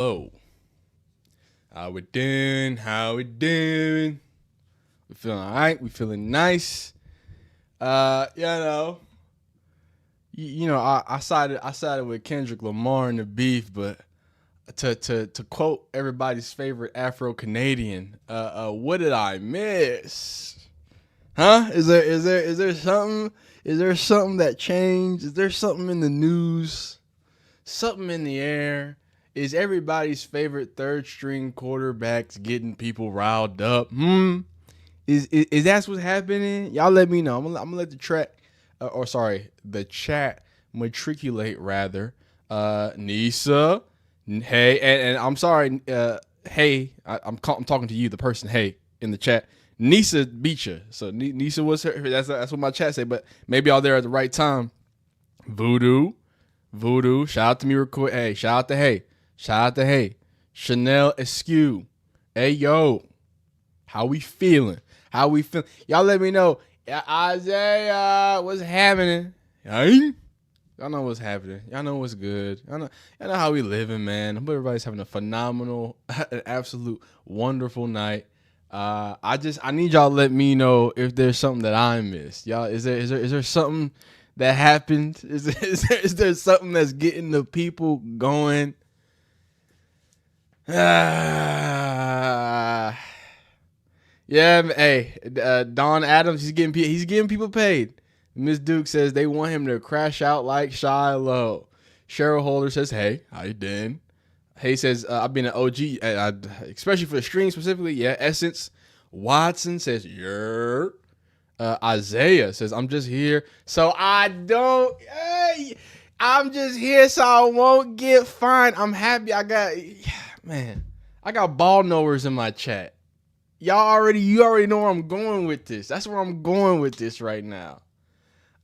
Oh, how we doing? How we doing? We feeling all right? We feeling nice? I sided with Kendrick Lamar in the beef, but to quote everybody's favorite Afro Canadian, what did I miss? Huh? Is there something that changed? Is there something in the news? Something in the air? Is everybody's favorite third string quarterbacks getting people riled up? Is that what's happening? Y'all let me know. I'm gonna let the chat matriculate rather. Nisa, hey, and I'm sorry. Hey, I'm talking to you, the person. Hey, in the chat. Nisa beat you. So Nisa was her. That's what my chat said. But maybe y'all there at the right time. Voodoo. Shout out to me real quick. Hey, shout out to Hey. Chanel Askew. Hey yo. How we feeling? Y'all let me know. Yeah, Isaiah, what's happening? Hey? Y'all know what's happening. Y'all know what's good. Y'all know how we living, man. I hope everybody's having a phenomenal, an absolute wonderful night. I need y'all to let me know if there's something that I missed. Y'all, is there something that happened? Is there something that's getting the people going? Yeah, hey, Don Adams, he's getting people paid. Miss Duke says they want him to crash out like Shiloh. Cheryl Holder says, "Hey, how you doing?" Hey says, "I've been an OG, especially for the stream specifically." Yeah, Essence. Watson says, "Yer." Isaiah says, "I'm just here, so I don't. Hey, I'm just here, so I won't get fined. I'm happy. I got ball knowers in my chat. You already know where I'm going with this. That's where I'm going with this right now.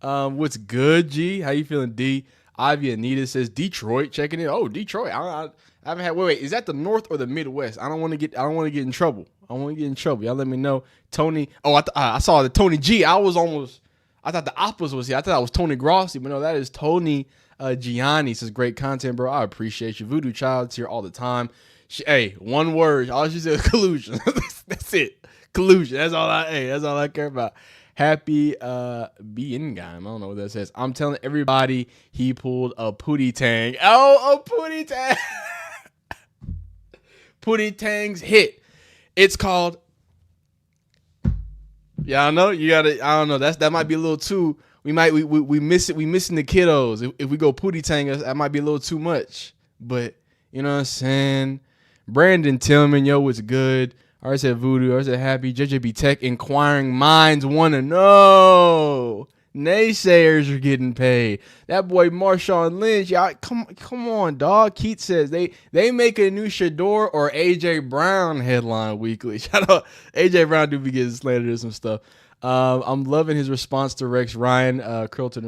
What's good, G? How you feeling, D? Ivy Anita says Detroit checking in. Oh, Detroit. I haven't had. Wait. Is that the North or the Midwest? I don't want to get in trouble. Y'all let me know. Tony. Oh, I saw the Tony G. I thought the opposite was here. I thought it was Tony Grossi, but no, that is Tony Gianni. Says great content, bro. I appreciate you. Voodoo Child's here all the time. Hey, one word. All she said is collusion. That's it. Collusion. That's all I care about. Happy being guy. I don't know what that says. I'm telling everybody he pulled a Pootie Tang. Oh, a Pootie Tang. Pootie Tang's hit. It's called. Yeah, I know. You gotta. I don't know. That might be a little too. We miss it. We missing the kiddos. If we go Pootie Tang, that might be a little too much. But you know what I'm saying. Brandon Tillman, yo, what's good? I said Voodoo. I said Happy. JJB Tech. Inquiring minds want to know. Naysayers are getting paid. That boy Marshawn Lynch, y'all, come on, dog. Keith says they make a new Shedeur or AJ Brown headline weekly. Shout out AJ Brown do be getting slandered and some stuff. I'm loving his response to Rex Ryan. Curlton,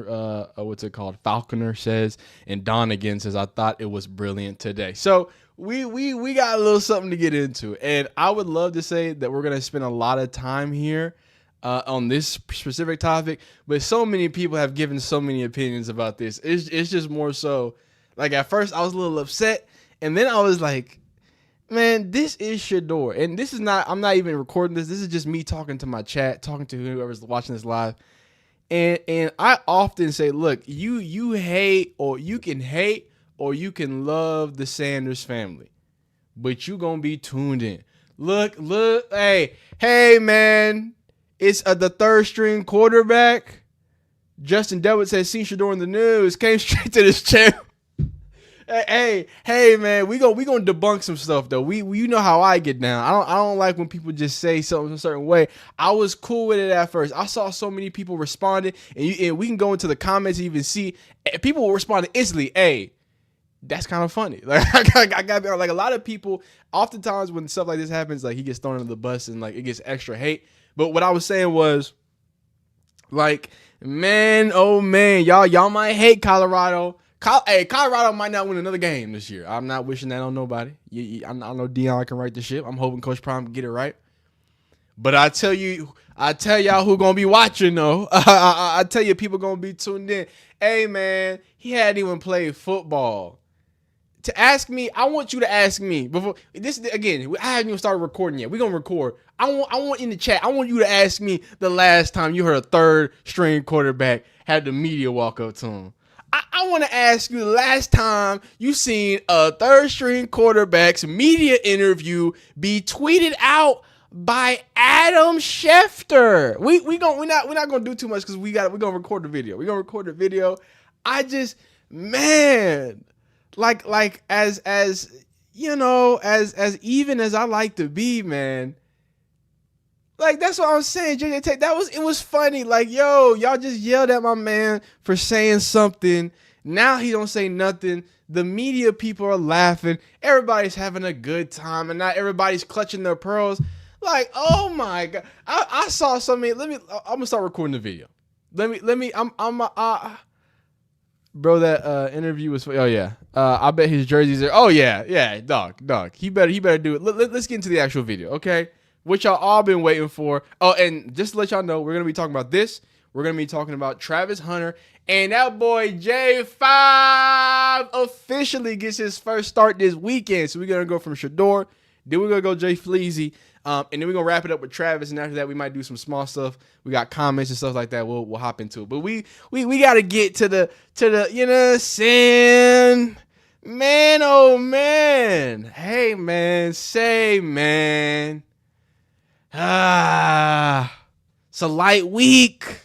what's it called? Falconer says, and Don again says, I thought it was brilliant today. So we got a little something to get into, and I would love to say that we're gonna spend a lot of time here on this specific topic, but so many people have given so many opinions about this. It's just more so like at first I was a little upset, and then I was like, man, this is Shedeur. And this is not, I'm not even recording this. This is just me talking to my chat, talking to whoever's watching this live. And I often say, look, you hate or you can love the Sanders family, but you gonna be tuned in. Look, hey, man, it's the third string quarterback. Justin Dewitt says, seen Shedeur in the news, came straight to this channel. Hey, man, we gonna debunk some stuff though. You know how I get down. I don't like when people just say something a certain way. I was cool with it at first. I saw so many people responding, and we can go into the comments and even see people will respond instantly. Hey, that's kind of funny. Like I got like a lot of people. Oftentimes when stuff like this happens, like he gets thrown under the bus and like it gets extra hate. But what I was saying was, like, man, oh man, y'all might hate Colorado. Colorado might not win another game this year. I'm not wishing that on nobody. I know Dion can write the ship. I'm hoping Coach Prime can get it right. But I tell y'all who gonna be watching though. I tell you, people gonna be tuned in. Hey man, he hadn't even played football. to ask me. I want you to ask me before this again. I haven't even started recording yet. We're gonna record. I want in the chat. I want you to ask me the last time you heard a third string quarterback had the media walk up to him. I want to ask you the last time you seen a third string quarterback's media interview be tweeted out by Adam Schefter. We're not gonna do too much because we're gonna record the video. We're gonna record the video. I just, man, like as you know, as even as I like to be, man. Like, that's what I'm saying, JJ Tate. It was funny. Like, yo, y'all just yelled at my man for saying something. Now he don't say nothing. The media people are laughing. Everybody's having a good time, and not everybody's clutching their pearls. Like, oh my God. I saw something. I'm gonna start recording the video. Bro, that interview was, oh yeah. I bet his jersey's there. Oh yeah, dog. He better do it. Let's get into the actual video, okay? Which y'all all been waiting for. Oh, and just to let y'all know, we're going to be talking about this. We're going to be talking about Travis Hnuter. And that boy J5 officially gets his first start this weekend. So we're going to go from Shedeur. Then we're going to go Jay Fleazy. And then we're going to wrap it up with Travis. And after that, we might do some small stuff. We got comments and stuff like that. We'll hop into it. But we got to get to the, you know what I'm saying? Man, oh man. Hey, man. Say, man. It's a light week.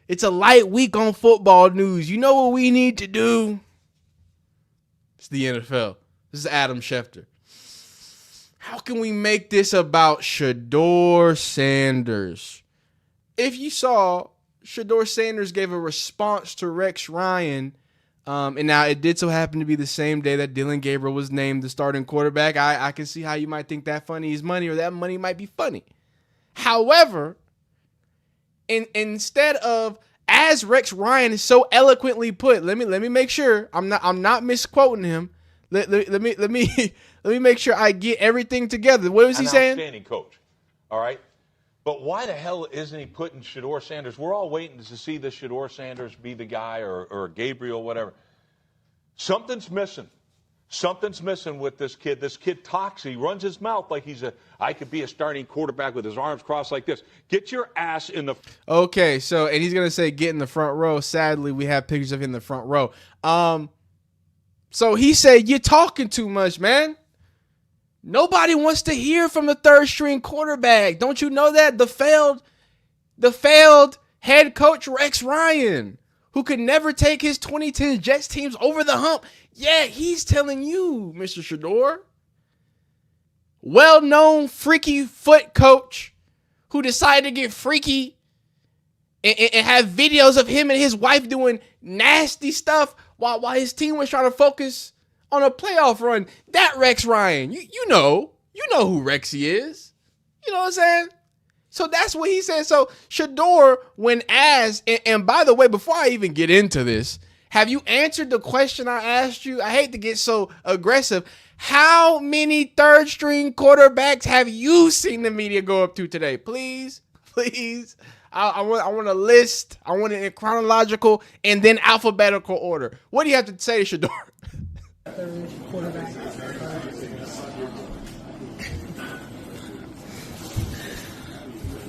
It's a light week on football news. You know what we need to do? It's the NFL. This is Adam Schefter. How can we make this about Shadeur Sanders? If you saw, Shadeur Sanders gave a response to Rex Ryan. And now it did so happen to be the same day that Dylan Gabriel was named the starting quarterback. I can see how you might think that funny is money, or that money might be funny. However, instead of, as Rex Ryan so eloquently put, let me make sure I'm not misquoting him. Let me make sure I get everything together. What was he saying? Outstanding coach. All right. But why the hell isn't he putting Shedeur Sanders? We're all waiting to see the Shedeur Sanders be the guy, or Gabriel, whatever. Something's missing. Something's missing with this kid. This kid talks. He runs his mouth like I could be a starting quarterback with his arms crossed like this. Get your ass in the. Okay, so, and he's going to say get in the front row. Sadly, we have pictures of him in the front row. So he said, you're talking too much, man. Nobody wants to hear from the third string quarterback. Don't you know that? The failed head coach Rex Ryan, who could never take his 2010 Jets teams over the hump. Yeah, he's telling you, Mr. Shedeur. Well-known freaky foot coach who decided to get freaky and have videos of him and his wife doing nasty stuff while his team was trying to focus on a playoff run. That Rex Ryan, you know who Rexy is. You know what I'm saying? So that's what he said. So Shedeur, when asked, and by the way, before I even get into this, have you answered the question I asked you? I hate to get so aggressive. How many third string quarterbacks have you seen the media go up to today? Please. I want a list. I want it in chronological and then alphabetical order. What do you have to say to Shedeur? Third quarterback.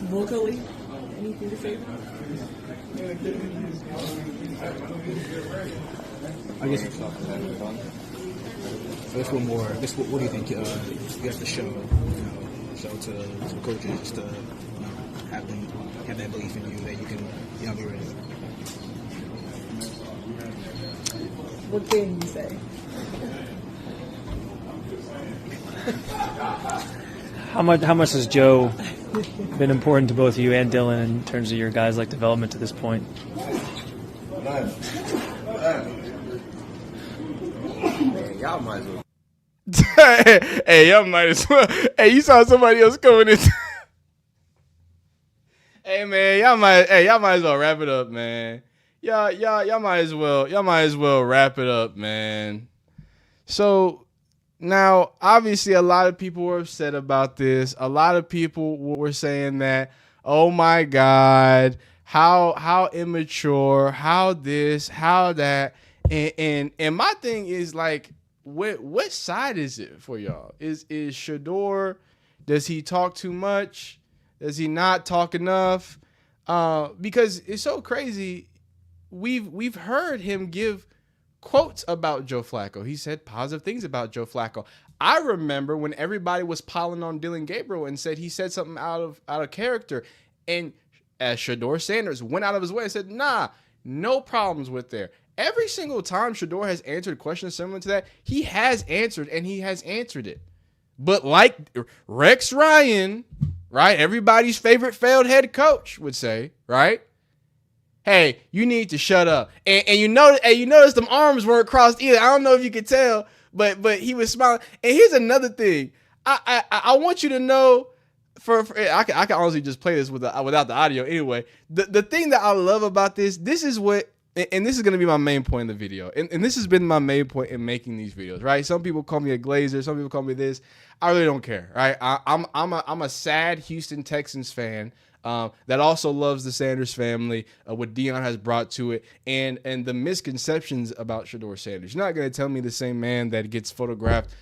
Vocally, anything to say? I guess one more. What do you think? You have to show, to the coaches, just to have that belief in you that you can, be ready. What can you say? How much has Joe been important to both you and Dylan in terms of your guys' development to this point? Y'all might as well. Hey, y'all might as well. Hey, you saw somebody else coming in. Hey, man, y'all might as well wrap it up, man. Y'all might as well wrap it up, man. So now, obviously, a lot of people were upset about this. A lot of people were saying that, oh my God, how immature, how this, how that, and my thing is what side is it for y'all? Is Shedeur? Does he talk too much? Does he not talk enough? Because it's so crazy. We've heard him give quotes about Joe Flacco. He said positive things about Joe Flacco. I remember when everybody was piling on Dylan Gabriel and said he said something out of character, and as Shadeur Sanders went out of his way and said, nah, no problems with there. Every single time Shedeur has answered questions similar to that, he has answered, and he has answered it. But like Rex Ryan, right, everybody's favorite failed head coach would say, right? Hey, you need to shut up. And you notice them arms weren't crossed either. I don't know if you could tell, but he was smiling. And here's another thing. I want you to know, I can honestly just play this without the audio anyway. The thing that I love about this is what, and this is going to be my main point in the video. And this has been my main point in making these videos, right? Some people call me a glazer. Some people call me this. I really don't care, right? I'm a sad Houston Texans fan that also loves the Sanders family, what Deion has brought to it, and the misconceptions about Shedeur Sanders. You're not going to tell me the same man that gets photographed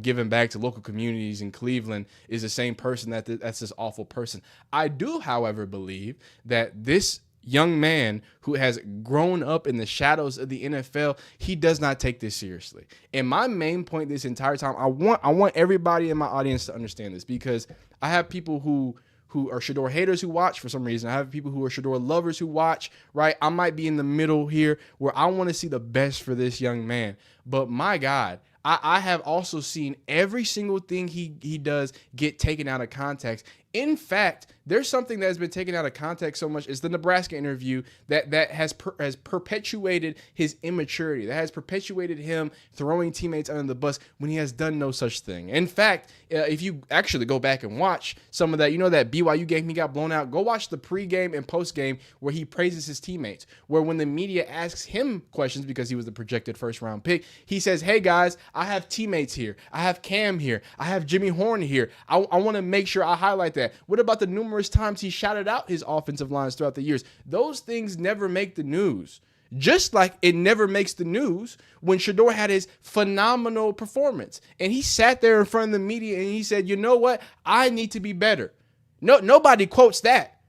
giving back to local communities in Cleveland is the same person that's this awful person. I do, however, believe that this young man who has grown up in the shadows of the NFL, he does not take this seriously. And my main point this entire time, I want everybody in my audience to understand this, because I have people who are Shedeur haters who watch for some reason. I have people who are Shedeur lovers who watch, right? I might be in the middle here where I want to see the best for this young man. But my God, I have also seen every single thing he does get taken out of context. In fact, there's something that has been taken out of context so much. It's the Nebraska interview that has perpetuated his immaturity, that has perpetuated him throwing teammates under the bus when he has done no such thing. In fact, if you actually go back and watch some of that, that BYU game he got blown out, go watch the pregame and postgame where he praises his teammates, where when the media asks him questions because he was the projected first-round pick, he says, hey, guys, I have teammates here. I have Cam here. I have Jimmy Horn here. I want to make sure I highlight that. What about the numerous times he shouted out his offensive lines throughout the years? Those things never make the news. Just like it never makes the news when Shedeur had his phenomenal performance. And he sat there in front of the media and he said, you know what? I need to be better. Nobody quotes that.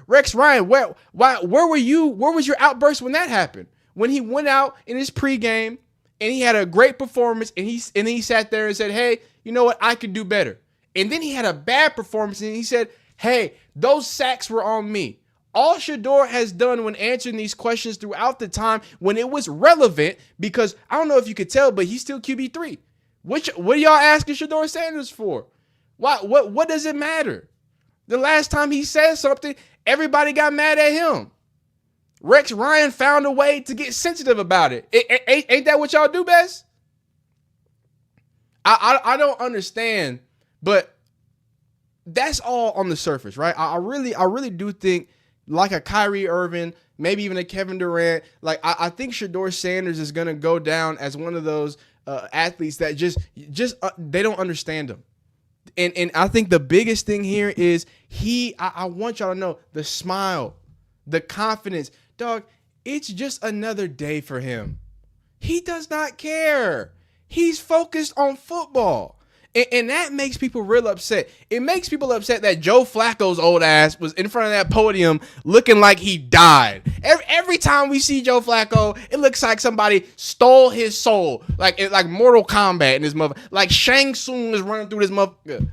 Rex Ryan, where were you? Where was your outburst when that happened? When he went out in his pregame and he had a great performance and then he sat there and said, hey, you know what? I could do better. And then he had a bad performance and he said, hey, those sacks were on me. All Shedeur has done when answering these questions throughout the time when it was relevant, because I don't know if you could tell, but he's still QB3. What are y'all asking Shedeur Sanders for? What does it matter? The last time he said something, everybody got mad at him. Rex Ryan found a way to get sensitive about it. Ain't that what y'all do best? I don't understand. But that's all on the surface, right? I really do think, like a Kyrie Irving, maybe even a Kevin Durant, like I think Shedeur Sanders is going to go down as one of those athletes that just they don't understand him. And I think the biggest thing here is I want y'all to know the smile, the confidence. Dog, it's just another day for him. He does not care. He's focused on football. And that makes people real upset. It makes people upset that Joe Flacco's old ass was in front of that podium looking like he died. Every time we see Joe Flacco, it looks like somebody stole his soul, like Mortal Kombat in his mother, like Shang Tsung is running through this motherfucker.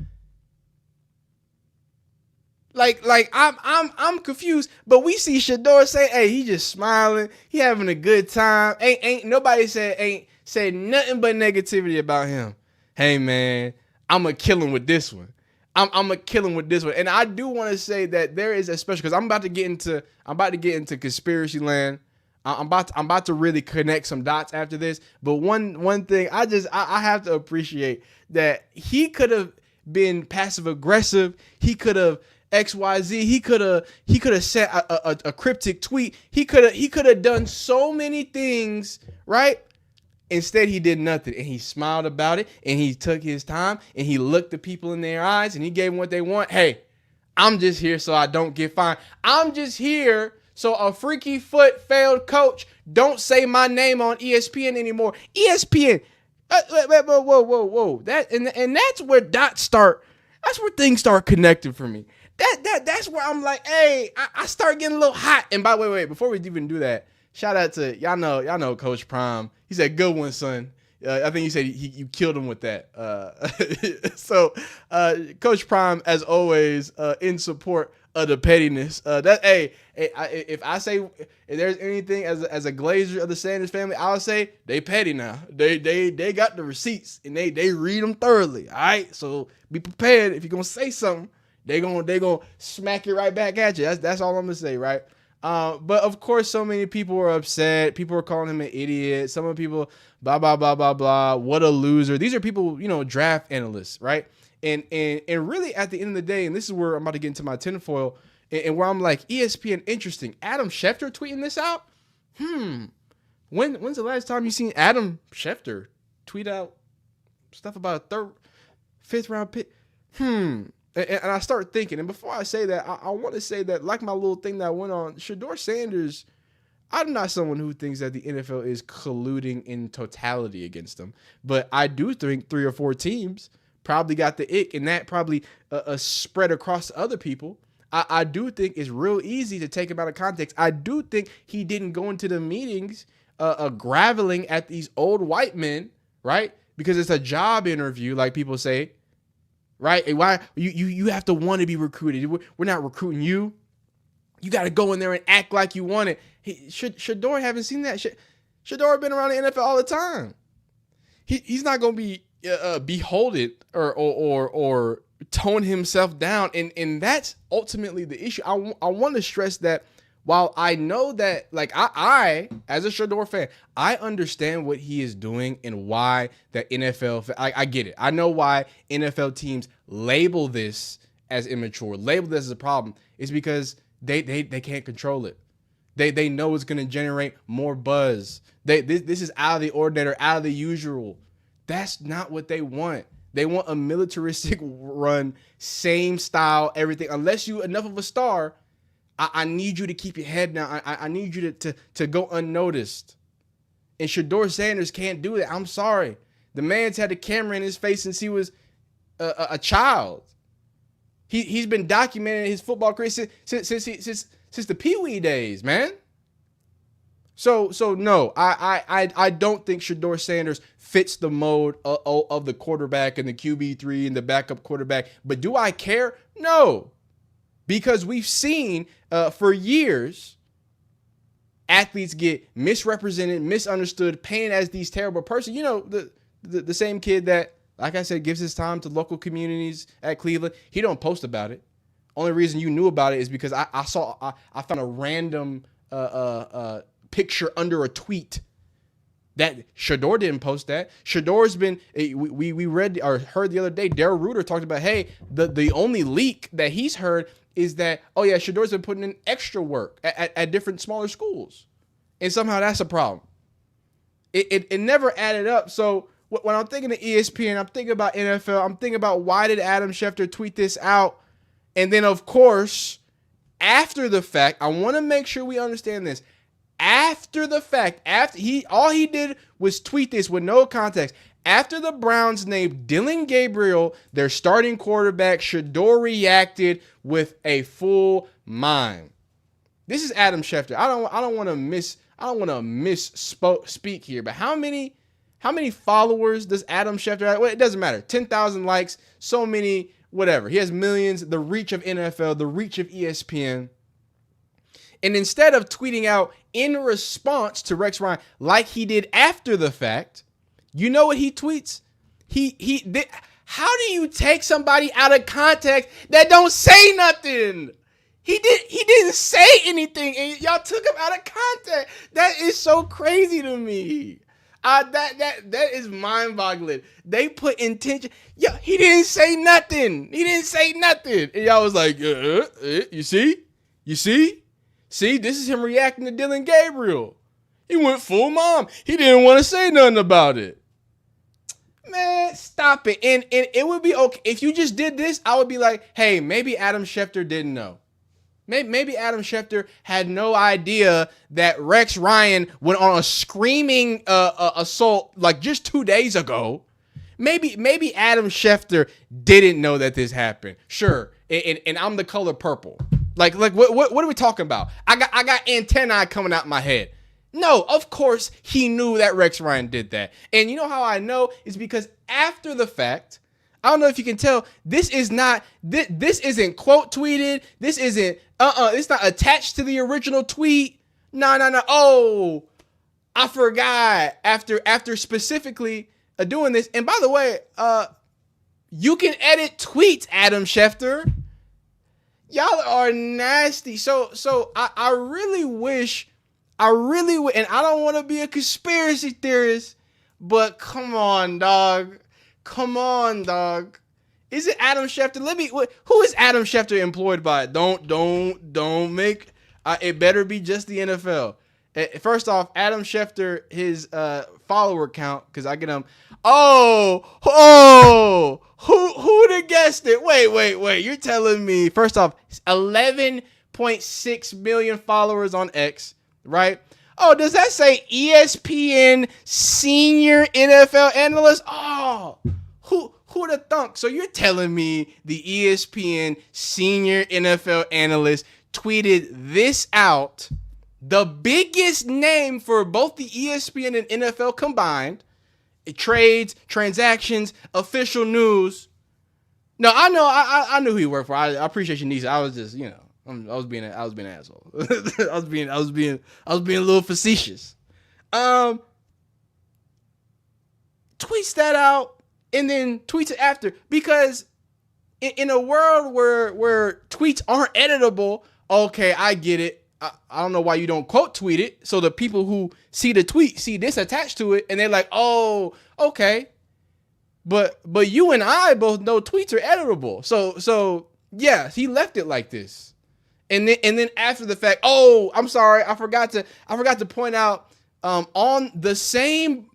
Like I'm confused, but we see Shedeur say, "Hey, he just smiling, he having a good time." Ain't nobody said nothing but negativity about him. Hey man, I'm gonna kill him with this one. I'm gonna kill him with this one. And I do want to say that there is a special, because I'm about to get into conspiracy land. I'm about to really connect some dots after this. But one thing I have to appreciate, that he could have been passive aggressive. He could have XYZ. He could have sent a cryptic tweet. He could have done so many things, right? Instead, he did nothing, and he smiled about it, and he took his time, and he looked the people in their eyes, and he gave them what they want. Hey, I'm just here so I don't get fined. I'm just here so a freaky foot failed coach don't say my name on ESPN anymore. ESPN, Whoa. And that's where dots start. That's where things start connecting for me. That's where I'm like, hey, I start getting a little hot. And by the way, wait, before we even do that, shout out to y'all know Coach Prime. He said, "Good one, son." I think he said you killed him with that. So Coach Prime, as always, in support of the pettiness. If I say if there's anything as a Glazer of the Sanders family, I'll say they petty now. They got the receipts and they read them thoroughly. All right, so be prepared. If you're gonna say something, they gonna smack it right back at you. That's all I'm gonna say, right? But of course, so many people were upset. People were calling him an idiot. Some of the people, blah blah blah blah blah. What a loser. These are people, draft analysts, right? And really, at the end of the day, and this is where I'm about to get into my tinfoil, and where I'm like, ESPN, interesting. Adam Schefter tweeting this out. When's the last time you seen Adam Schefter tweet out stuff about a fifth round pick? And I start thinking, and before I say that, I want to say that, like my little thing that went on, Shedeur Sanders, I'm not someone who thinks that the NFL is colluding in totality against them, but I do think 3 or 4 teams probably got the ick, and that probably spread across to other people. I do think it's real easy to take him out of context. I do think he didn't go into the meetings graveling at these old white men, right? Because it's a job interview, like people say. Right? And why you have to want to be recruited? We're not recruiting you. You got to go in there and act like you want it. Shedeur haven't seen that. Shedeur been around the NFL all the time. He's not going to be beholden or tone himself down, and that's ultimately the issue. I want to stress that. While I know that, like, I as a Shedeur fan, I understand what he is doing and why the NFL, I get it. I know why NFL teams label this as immature, label this as a problem. It's because they can't control it. They know it's going to generate more buzz. This is out of the ordinary, out of the usual. That's not what they want. They want a militaristic run, same style, everything. Unless you enough of a star, I need you to keep your head down. I need you to go unnoticed. And Shadeur Sanders can't do that. I'm sorry. The man's had the camera in his face since he was a child. He's been documenting his football career since the Pee Wee days, man. So no, I don't think Shedeur Sanders fits the mode of the quarterback and the QB3 and the backup quarterback. But do I care? No. Because we've seen for years athletes get misrepresented, misunderstood, painted as these terrible persons. The same kid that, like I said, gives his time to local communities at Cleveland. He don't post about it. Only reason you knew about it is because I found a random picture under a tweet that Shedeur didn't post that. Shadeur's been, we read or heard the other day, Darrell Hnuter talked about, hey, the only leak that he's heard is that, oh yeah, Shadeur's been putting in extra work at different smaller schools. And somehow that's a problem. It never added up. So when I'm thinking of ESPN, I'm thinking about NFL, I'm thinking about why did Adam Schefter tweet this out? And then, of course, after the fact, I want to make sure we understand this. After the fact, all he did was tweet this with no context. After the Browns named Dillon Gabriel their starting quarterback, Shedeur reacted with a full mind. This is Adam Schefter. I don't want to misspeak here, but how many followers does Adam Schefter have? Well, it doesn't matter. 10,000 likes, so many, whatever. He has millions, the reach of NFL, the reach of ESPN. And instead of tweeting out in response to Rex Ryan like he did after the fact, you know what he tweets? How do you take somebody out of context that don't say nothing? He didn't say anything, and y'all took him out of context. That is so crazy to me. That is mind-boggling. They put intention. Yeah, he didn't say nothing. And y'all was like, you see? See, this is him reacting to Dillon Gabriel. He went full mom. He didn't want to say nothing about it. Man, stop it. And it would be okay. If you just did this, I would be like, hey, maybe Adam Schefter didn't know. Maybe Adam Schefter had no idea that Rex Ryan went on a screaming assault like just 2 days ago. Maybe Adam Schefter didn't know that this happened. Sure, and I'm the color purple. Like what are we talking about? I got antennae coming out my head. No, of course he knew that Rex Ryan did that. And you know how I know is because after the fact, I don't know if you can tell, this isn't quote tweeted. This isn't it's not attached to the original tweet. No. Oh, I forgot after specifically doing this. And by the way, you can edit tweets, Adam Schefter. Y'all are nasty. So I really wish, and I don't want to be a conspiracy theorist, but come on, dog. Is it Adam Schefter? Who is Adam Schefter employed by? Don't make, it better be just the NFL. First off, Adam Schefter, his follower count, because I get him. Who'd have guessed it? Wait. You're telling me, first off, 11.6 million followers on X, right? Oh, does that say ESPN senior NFL analyst? Oh, who'd have thunk? So you're telling me the ESPN senior NFL analyst tweeted this out, the biggest name for both the ESPN and NFL combined, trades, transactions, official news. No, I know, I knew who he worked for. I appreciate you, Nisa. I was just, I was being an asshole. I was being a little facetious. Tweets that out and then tweets it after, because in a world where tweets aren't editable, okay, I get it. I don't know why you don't quote tweet it, so the people who see the tweet see this attached to it and they're like, oh, okay. But you and I both know tweets are editable. So yeah, he left it like this. And then after the fact, oh, I'm sorry, I forgot to point out on the same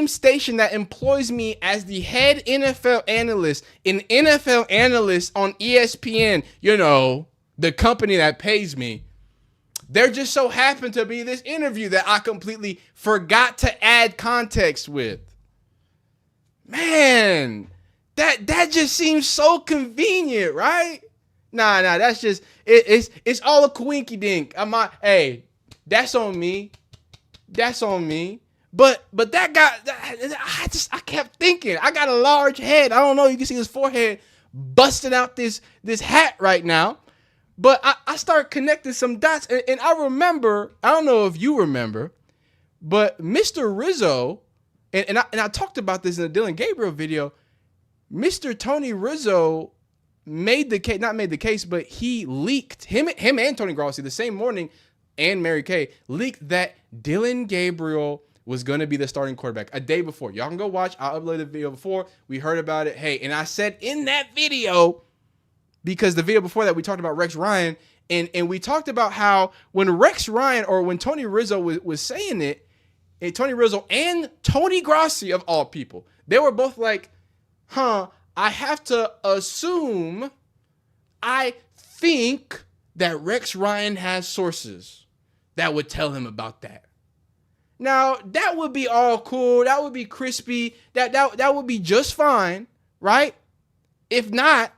station that employs me as the head NFL analyst, an NFL analyst on ESPN, the company that pays me. There just so happened to be this interview that I completely forgot to add context with. Man, that just seems so convenient, right? Nah, that's just it's all a coinky dink. Hey, that's on me. But that guy, I kept thinking. I got a large head. I don't know. You can see his forehead busting out this hat right now. But I started connecting some dots, and I remember. I don't know if you remember, but Mr. Rizzo, and I talked about this in the Dylan Gabriel video. Mr. Tony Rizzo not made the case, but he leaked, him and Tony Grossi the same morning, and Mary Kay leaked that Dylan Gabriel was going to be the starting quarterback a day before. Y'all can go watch. I uploaded the video before. We heard about it. Hey, and I said in that video, because the video before that, we talked about Rex Ryan, and we talked about how when Rex Ryan, or when Tony Rizzo was saying it, and Tony Rizzo and Tony Grossi, of all people, they were both like, I have to assume, I think that Rex Ryan has sources that would tell him about that. Now, that would be all cool. That would be crispy. That would be just fine, right? If not,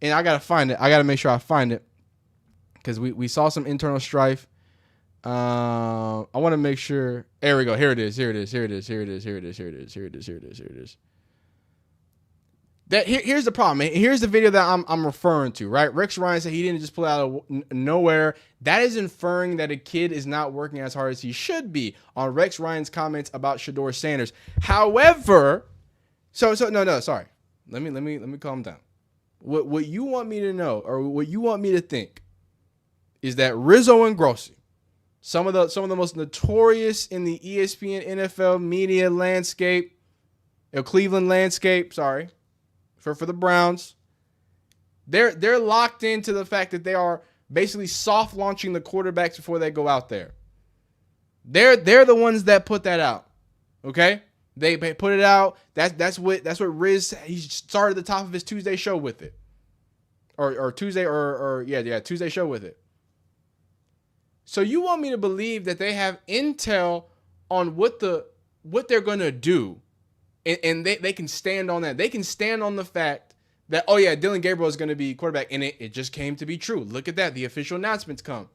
and I got to find it. I got to make sure I find it, because we saw some internal strife. I want to make sure. There we go. Here it is. Here's the problem. Here's the video that I'm referring to, right? Rex Ryan said he didn't just pull it out of nowhere. That is inferring that a kid is not working as hard as he should be on Rex Ryan's comments about Shadeur Sanders. However, sorry. Let me calm down. What you want me to know, or what you want me to think, is that Rizzo and Grossi, some of the most notorious in the ESPN NFL media landscape, Cleveland landscape, sorry, for the Browns, they're locked into the fact that they are basically soft launching the quarterbacks before they go out there. They're the ones that put that out. Okay? They put it out. That's what Riz, he started the top of his Tuesday show with it. Or Tuesday Tuesday show with it. So you want me to believe that they have intel on what they're gonna do, and they can stand on that. They can stand on the fact that, oh yeah, Dylan Gabriel is gonna be quarterback, and it just came to be true. Look at that. The official announcements come.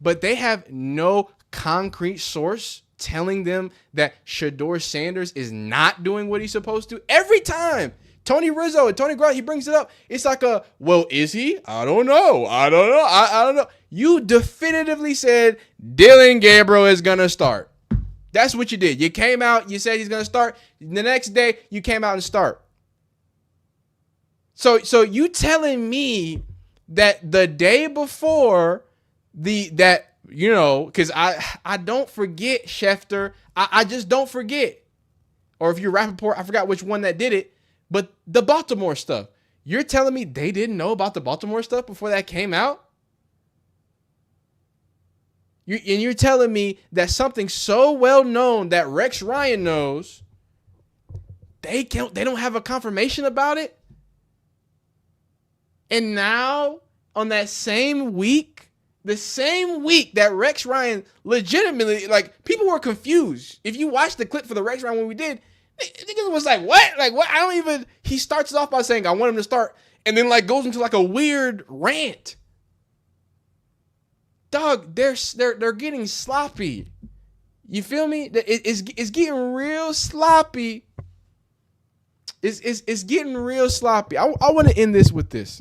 But they have no concrete source telling them that Shedeur Sanders is not doing what he's supposed to. Every time Tony Rizzo and Tony Grant, he brings it up, it's like well, is he? I don't know. I don't know. You definitively said Dylan Gabriel is going to start. That's what you did. You came out, you said he's going to start. The next day, you came out and start. So you telling me that the day before because I don't forget Schefter. I just don't forget. Or if you're Rappaport, I forgot which one that did it. But the Baltimore stuff. You're telling me they didn't know about the Baltimore stuff before that came out? You're telling me that something so well known that Rex Ryan knows, they don't have a confirmation about it? And now, on that same week, the same week that Rex Ryan legitimately, people were confused. If you watch the clip for the Rex Ryan when we did, niggas was like, what? Like, what? He starts it off by saying, I want him to start, and then, goes into, a weird rant. Dog, they're getting sloppy. You feel me? It's getting real sloppy. It's getting real sloppy. I want to end this with this.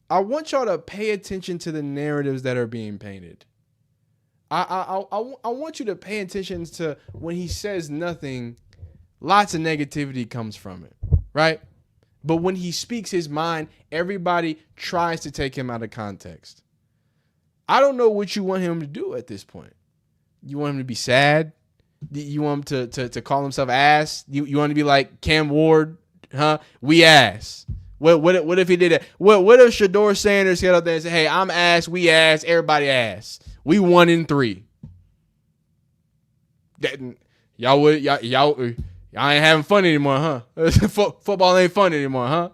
I want y'all to pay attention to the narratives that are being painted. I want you to pay attention to when he says nothing, lots of negativity comes from it, right? But when he speaks his mind, everybody tries to take him out of context. I don't know what you want him to do at this point. You want him to be sad? You want him to call himself ass? You want him to be like Cam Ward? Huh? We ass. What if he did that? What if Shadeur Sanders get up there and say, hey, I'm ass, we ass, everybody ass. We 1-3. Y'all ain't having fun anymore, huh? Football ain't fun anymore, huh?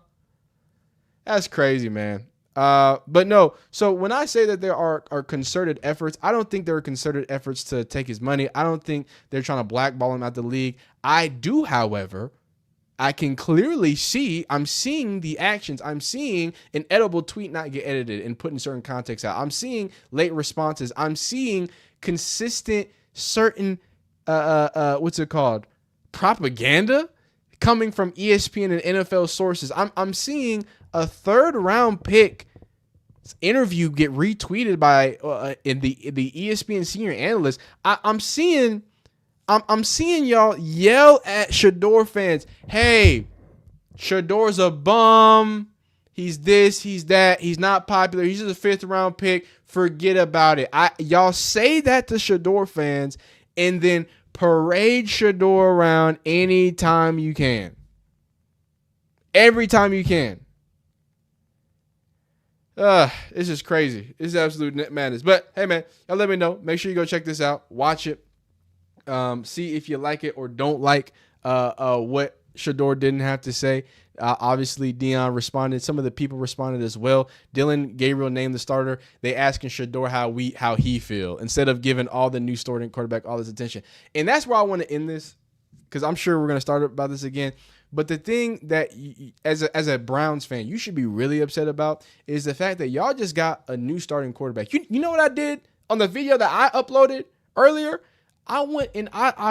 That's crazy, man. But no, so when I say that there are concerted efforts, I don't think there are concerted efforts to take his money. I don't think they're trying to blackball him out the league. I do, however, I can clearly see, I'm seeing the actions. I'm seeing an edible tweet not get edited and put in certain context out. I'm seeing late responses. I'm seeing consistent, certain, propaganda coming from ESPN and NFL sources. I'm seeing a 3rd round pick interview get retweeted by in the ESPN senior analyst. I'm seeing y'all yell at Shedeur fans. Hey, Shedeur's a bum. He's this, he's that. He's not popular. He's just a 5th round pick. Forget about it. Y'all say that to Shedeur fans and then parade Shedeur around anytime you can. Every time you can. It's just crazy. It's absolute madness. But hey, man, y'all let me know. Make sure you go check this out. Watch it. See if you like it or don't like what Shedeur didn't have to say. Obviously, Dion responded. Some of the people responded as well. Dylan Gabriel named the starter. They asking Shedeur how he feel instead of giving all the new starting quarterback all this attention. And that's where I want to end this because I'm sure we're going to start about this again. But the thing that, as a Browns fan, you should be really upset about is the fact that y'all just got a new starting quarterback. You know what I did on the video that I uploaded earlier? I went and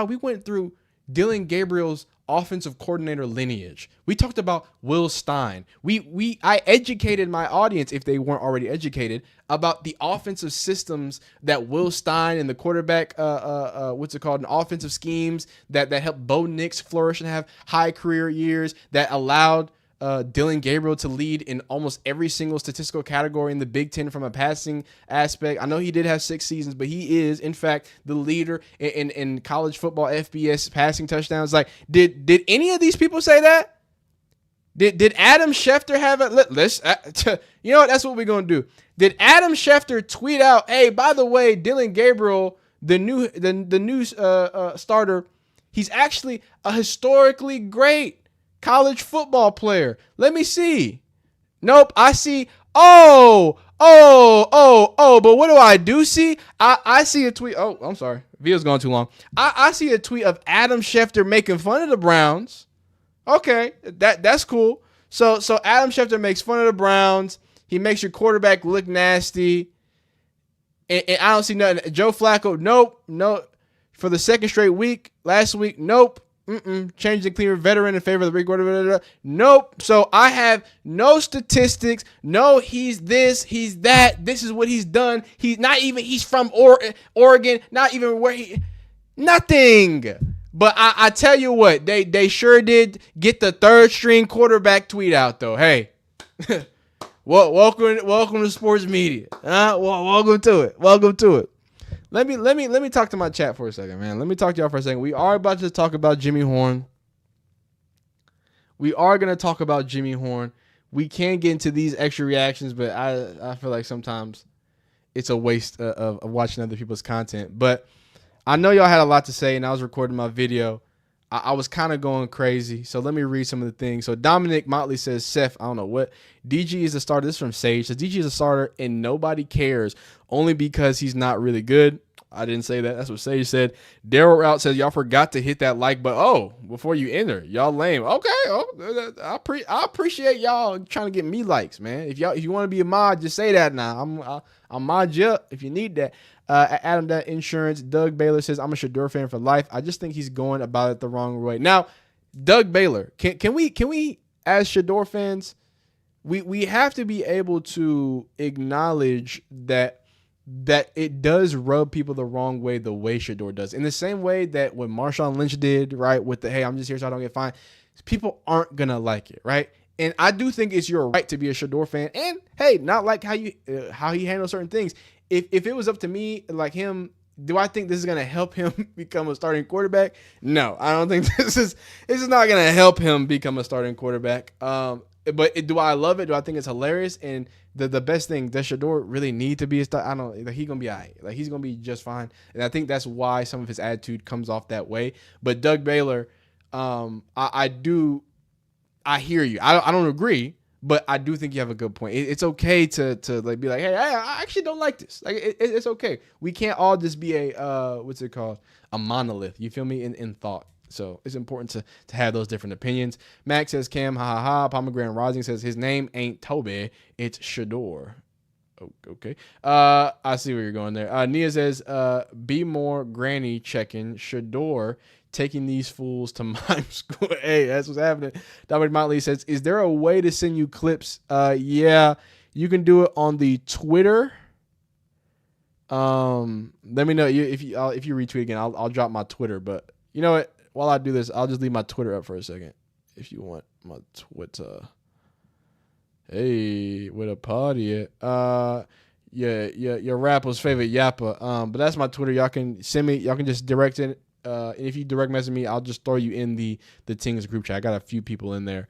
we went through Dylan Gabriel's offensive coordinator lineage. We talked about Will Stein. I educated my audience, if they weren't already educated, about the offensive systems that Will Stein and the quarterback, and offensive schemes that helped Bo Nix flourish and have high career years, that allowed Dylan Gabriel to lead in almost every single statistical category in the Big Ten from a passing aspect. I know he did have 6 seasons, but he is, in fact, the leader in college football FBS passing touchdowns. Like, did any of these people say that? Did Adam Schefter have it? Let's you know what? That's what we're gonna do. Did Adam Schefter tweet out, "Hey, by the way, Dylan Gabriel, the new starter, he's actually a historically great college football player"? Let me see. Nope. I see. Oh, But what do I do see? I see a tweet. Oh, I'm sorry. Video's going too long. I see a tweet of Adam Schefter making fun of the Browns. Okay, that's cool. So Adam Schefter makes fun of the Browns. He makes your quarterback look nasty. And I don't see nothing. Joe Flacco, nope. For the second straight week, last week, nope. Change the Cleveland veteran in favor of the Rick quarterback. Nope. So I have no statistics. No, he's this, he's that. This is what he's done. He's from Oregon. Not even where nothing. But I tell you what, they sure did get the third string quarterback tweet out though. Hey, welcome to sports media. Welcome to it. Let me talk to my chat for a second, man. Let me talk to y'all for a second. We are about to talk about Jimmy Horn. We are gonna talk about Jimmy Horn. We can get into these extra reactions, but I feel like sometimes it's a waste of watching other people's content. But I know y'all had a lot to say, and I was recording my video. I was kind of going crazy, so let me read some of the things. So Dominic Motley says, Seth, I don't know what. DG is a starter. This is from Sage. Says DG is a starter, and nobody cares, only because he's not really good. I didn't say that. That's what Sage said. Daryl Rout says, y'all forgot to hit that like button. Oh, before you enter. Y'all lame. Okay. I appreciate y'all trying to get me likes, man. If you want to be a mod, just say that now. I'll mod you up if you need that. Adam that insurance. Doug Baylor says, I'm a Shedeur fan for life. I just think he's going about it the wrong way. Now, Doug Baylor, can we as Shedeur fans, we have to be able to acknowledge that it does rub people the wrong way the way Shedeur does. In the same way that when Marshawn Lynch did, right, with the, hey, I'm just here so I don't get fined, people aren't going to like it, right? And I do think it's your right to be a Shedeur fan and, hey, not like how he handles certain things. If it was up to me, like him, do I think this is going to help him become a starting quarterback? No, I don't think this is not going to help him become a starting quarterback. But do I love it? Do I think it's hilarious? And the best thing, does Shedeur really need to be a star? I don't know. Like, he's going to be all right. Like, he's going to be just fine. And I think that's why some of his attitude comes off that way. But Doug Baylor, I hear you. I don't agree, but I do think you have a good point. It's okay to like be like, hey, I actually don't like this. Like, it's okay. We can't all just be a what's it called? A monolith. You feel me? In thought. So it's important to have those different opinions. Max says, Cam, ha. Pomegranate Rising says his name ain't Toby, it's Shedeur. Okay. I see where you're going there. Nia says, be more granny checking. Shedeur taking these fools to mime school. Hey, that's what's happening. Dominic Motley says, is there a way to send you clips? Yeah, you can do it on the Twitter. Let me know if you retweet again. I'll drop my Twitter. But you know what? While I do this, I'll just leave my Twitter up for a second. If you want my Twitter. Hey, where the party at? Your rapper's favorite yapper. But that's my Twitter. Y'all can send me. Y'all can just direct it. And if you direct message me, I'll just throw you in the Tings group chat. I got a few people in there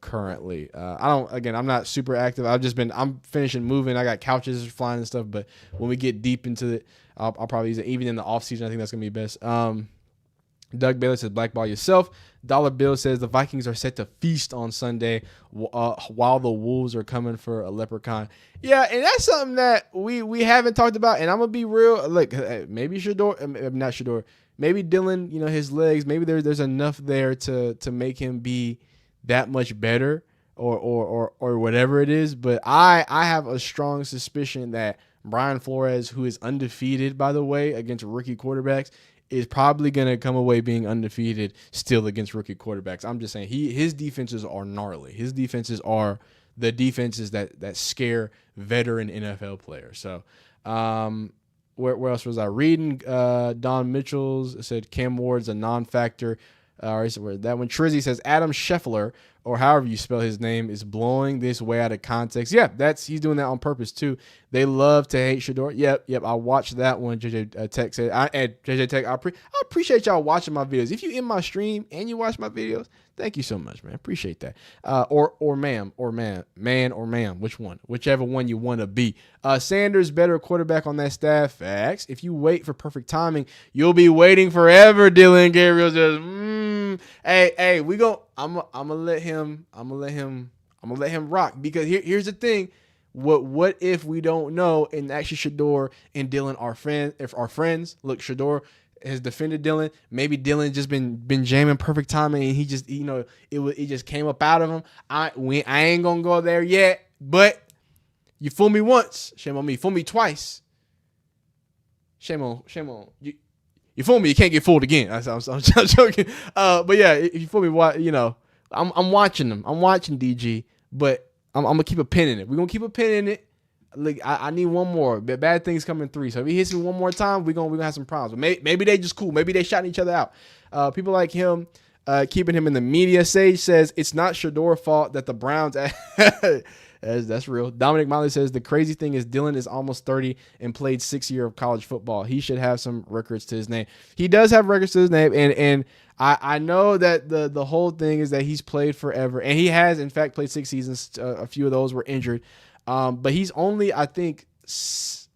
currently. I'm not super active. I'm finishing moving. I got couches flying and stuff. But when we get deep into it, I'll probably use it. Even in the off season, I think that's gonna be best. Doug Baylor says, blackball yourself. Dollar Bill says the Vikings are set to feast on Sunday while the Wolves are coming for a leprechaun. Yeah, and that's something that we haven't talked about. And I'm going to be real. Look, maybe not Shedeur. Maybe Dylan, his legs, maybe there's enough there to make him be that much better or whatever it is. But I have a strong suspicion that Brian Flores, who is undefeated, by the way, against rookie quarterbacks, is probably going to come away being undefeated still against rookie quarterbacks. I'm just saying his defenses are gnarly. His defenses are the defenses that scare veteran NFL players. So where else was I reading? Don Mitchell's said Cam Ward's a non-factor. That one. Trizzy says Adam Scheffler, or however you spell his name, is blowing this way out of context. Yeah, he's doing that on purpose too. They love to hate Shedeur. Yep. I watched that one. JJ Tech said, JJ Tech, I appreciate y'all watching my videos. If you in my stream and you watch my videos, thank you so much, man. Appreciate that. Or man, which one? Whichever one you want to be. Sanders, better quarterback on that staff. Facts. If you wait for perfect timing, you'll be waiting forever. Dylan Gabriel says, Hey, I'm gonna let him rock, because here's the thing. What if we don't know? And actually, Shedeur and Dylan are friends. Look, Shedeur has defended Dylan. Maybe Dylan just been jamming perfect timing, and he just it just came up out of him. I ain't gonna go there yet, but you fool me once, shame on me. Fool me twice, shame on you. You fool me, you can't get fooled again. I'm joking. But yeah, if you fool me, I'm watching them. I'm watching DG, but I'm gonna keep a pin in it. We're gonna keep a pin in it. Like I need one more. Bad things come in 3. So if he hits me one more time, we're gonna have some problems. But maybe they just cool. Maybe they shouting each other out. People like him, keeping him in the media. Sage says it's not Shadeur's fault that the Browns. That's real. Dominic Miley says the crazy thing is Dylan is almost 30 and played 6 years of college football. He should have some records to his name. He does have records to his name, and I know that the whole thing is that he's played forever, and he has in fact played 6 seasons. A few of those were injured, but he's only I think 6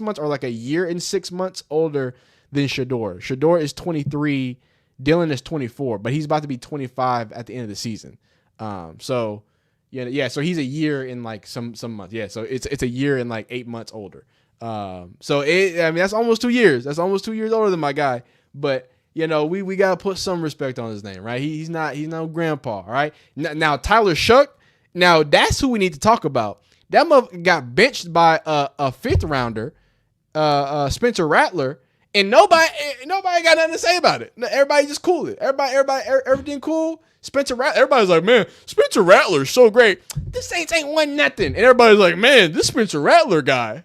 months or like a year and 6 months older than Shedeur. Shedeur is 23, Dylan is 24, but he's about to be 25 at the end of the season. So he's a year in like some months. Yeah, so it's a year and like 8 months older. That's almost 2 years. That's almost 2 years older than my guy. But we gotta put some respect on his name, right? He's no grandpa, all right? Now Tyler Shuck, now that's who we need to talk about. That motherfucker got benched by a 5th rounder, Spencer Rattler, and nobody got nothing to say about it. Everybody just cooled it. Everything cool. Spencer Rattler, everybody's like, man, Spencer Rattler is so great. The Saints ain't won nothing. And everybody's like, man, this Spencer Rattler guy.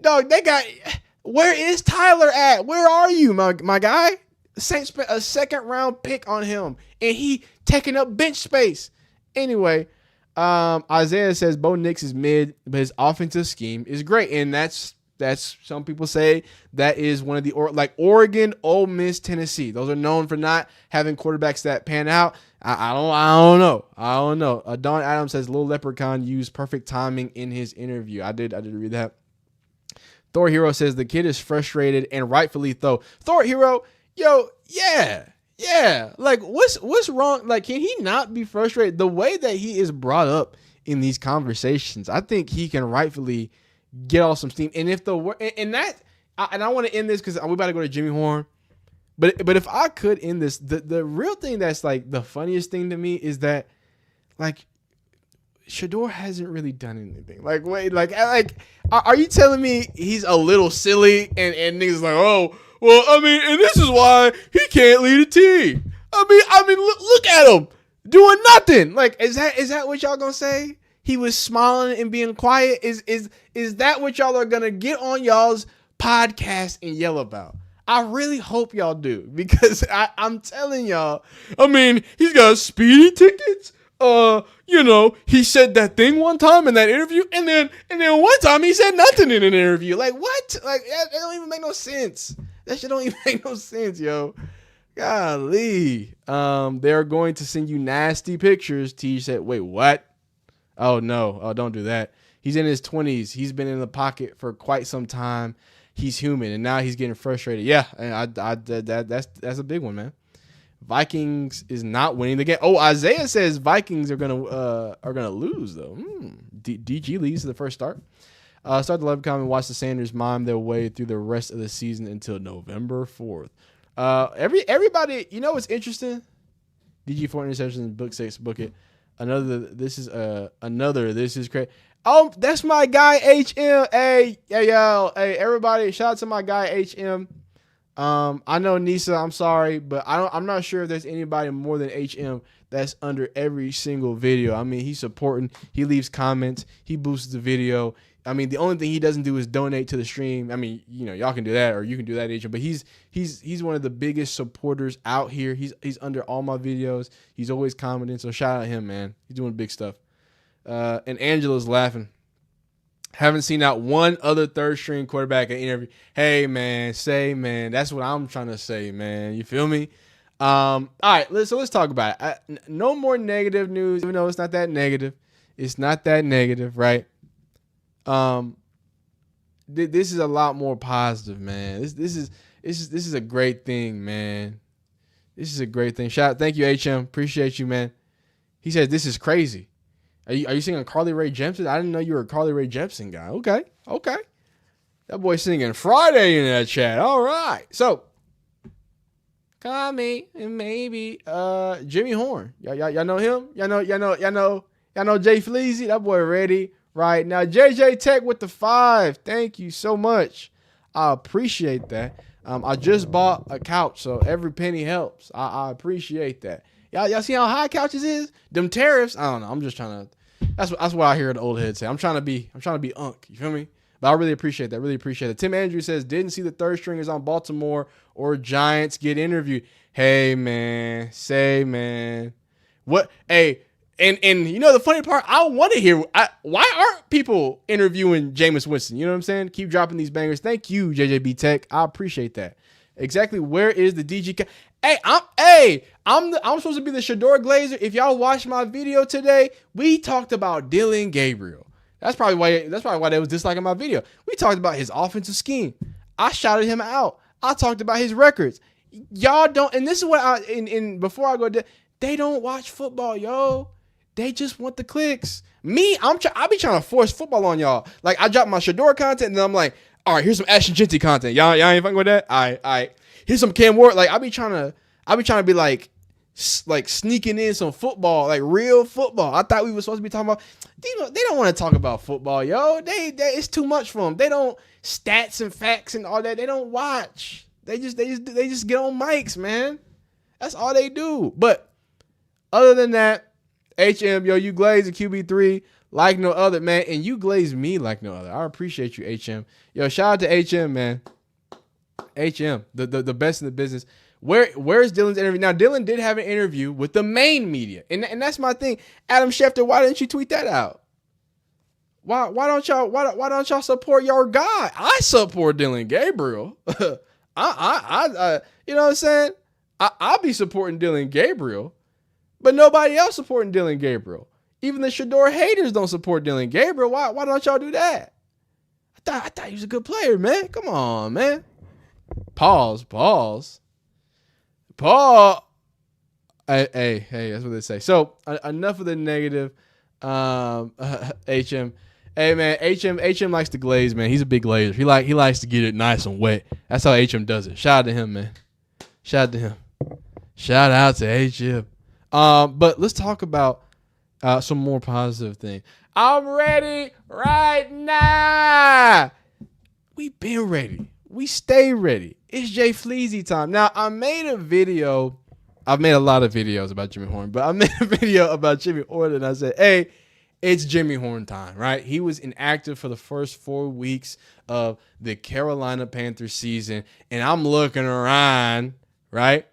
Dog, where is Tyler at? Where are you, my guy? The Saints spent a 2nd round pick on him, and he taking up bench space. Anyway, Isaiah says Bo Nix is mid, but his offensive scheme is great. And that's some people say that is one of the Oregon, Ole Miss, Tennessee. Those are known for not having quarterbacks that pan out. I don't know. Don Adams says Lil Leprechaun used perfect timing in his interview. I did read that. Thor Hero says the kid is frustrated and rightfully so. Thor Hero, yeah. Like what's wrong? Like, can he not be frustrated? The way that he is brought up in these conversations, I think he can rightfully get off some steam. And I want to end this because we about to go to Jimmy Horn. But if I could end this, the real thing that's like the funniest thing to me is that like Shedeur hasn't really done anything. Like wait, are you telling me he's a little silly and niggas like, oh well, I mean, and this is why he can't lead a team. I mean, look at him doing nothing. Like, is that what y'all gonna say? He was smiling and being quiet. Is that what y'all are gonna get on y'all's podcast and yell about? I really hope y'all do, because I'm telling y'all, I mean, he's got speeding tickets. He said that thing one time in that interview, and then one time he said nothing in an interview. Like, what? Like, that don't even make no sense. That shit don't even make no sense, yo. Golly. They're going to send you nasty pictures. T said, wait, what? Oh, no. Oh, don't do that. He's in his 20s. He's been in the pocket for quite some time. He's human, and now he's getting frustrated. Yeah, and that's a big one, man. Vikings is not winning the game. Oh, Isaiah says Vikings are gonna lose though. DG leads to the first start. Start the live comment. Watch the Sanders mime their way through the rest of the season until November 4th. Everybody, you know what's interesting? DG 4 interceptions, book 6, book it. This is crazy. Oh, that's my guy HM. Hey, everybody, shout out to my guy HM. I know Nisa, I'm sorry, but I'm not sure if there's anybody more than HM that's under every single video. I mean, he's supporting, he leaves comments, he boosts the video. I mean, the only thing he doesn't do is donate to the stream. I mean, y'all can do that, or you can do that, HM. But he's one of the biggest supporters out here. He's under all my videos. He's always commenting. So shout out him, man. He's doing big stuff. And Angela's laughing. Haven't seen out one other third string quarterback at interview. Hey, man, that's what I'm trying to say, man. You feel me? All right, let's talk about it. No more negative news, even though it's not that negative. It's not that negative, right? This is a lot more positive, man. This is a great thing, man. This is a great thing. Thank you, HM. Appreciate you, man. He says this is crazy. Are you singing Carly Rae Jepsen? I didn't know you were a Carly Rae Jepsen guy. Okay. That boy singing Friday in that chat. All right. So, call me and maybe Jimmy Horn. Y'all know him? Y'all know Jay Fleazy? That boy ready right now. JJ Tech with the 5. Thank you so much. I appreciate that. I just bought a couch, so every penny helps. I appreciate that. Y'all see how high couches is? Them tariffs? I don't know. I'm just trying to. That's what I hear the old heads say. I'm trying to be unk. You feel me? But I really appreciate that. Really appreciate it. Tim Andrews says, didn't see the third stringers on Baltimore or Giants get interviewed. Hey, man. Say, man. What? Hey, and you know the funny part? I want to hear, why aren't people interviewing Jameis Winston? You know what I'm saying? Keep dropping these bangers. Thank you, JJB Tech. I appreciate that. Exactly. Where is the DG? I'm supposed to be the Shedeur Glazer. If y'all watched my video today, we talked about Dylan Gabriel. That's probably why they was disliking my video. We talked about his offensive scheme. I shouted him out. I talked about his records. Y'all don't, and this is what before I go, they don't watch football, yo. They just want the clicks. Me, I be trying to force football on y'all. Like I drop my Shedeur content, and then I'm like, all right, here's some Ashton Genty content. Y'all ain't fucking with that. All right. Here's some Cam Ward. Like I be trying to be like sneaking in some football, like real football. I thought we were supposed to be talking about. They don't want to talk about football, yo. It's too much for them. They don't stats and facts and all that. They don't watch. They just get on mics, man. That's all they do. But other than that, HM, yo, you glaze a QB3 like no other, man, and you glaze me like no other. I appreciate you, HM. Yo, shout out to HM, man. HM, the best in the business. Where's Dylan's interview? Now, Dylan did have an interview with the main media, and that's my thing. Adam Schefter, why didn't you tweet that out? Why don't y'all support your guy? I support Dylan Gabriel. I you know what I'm saying? I'll be supporting Dylan Gabriel, but nobody else supporting Dylan Gabriel. Even the Shedeur haters don't support Dylan Gabriel. Why don't y'all do that? I thought he was a good player, man. Come on, man. Pause. Hey, that's what they say. So enough of the negative. HM. Hey man, HM likes to glaze, man. He's a big glazer. He likes to get it nice and wet. That's how HM does it. Shout out to him, man. Shout out to HM. But let's talk about some more positive thing. I'm ready right now. We've been ready. We stay ready. It's Jay Fleazy time. Now, I made a video. I've made a lot of videos about Jimmy Horn, but I made a video about Jimmy Horn, and I said, hey, it's Jimmy Horn time, right? He was inactive for the first 4 weeks of the Carolina Panthers season, and I'm looking around, right?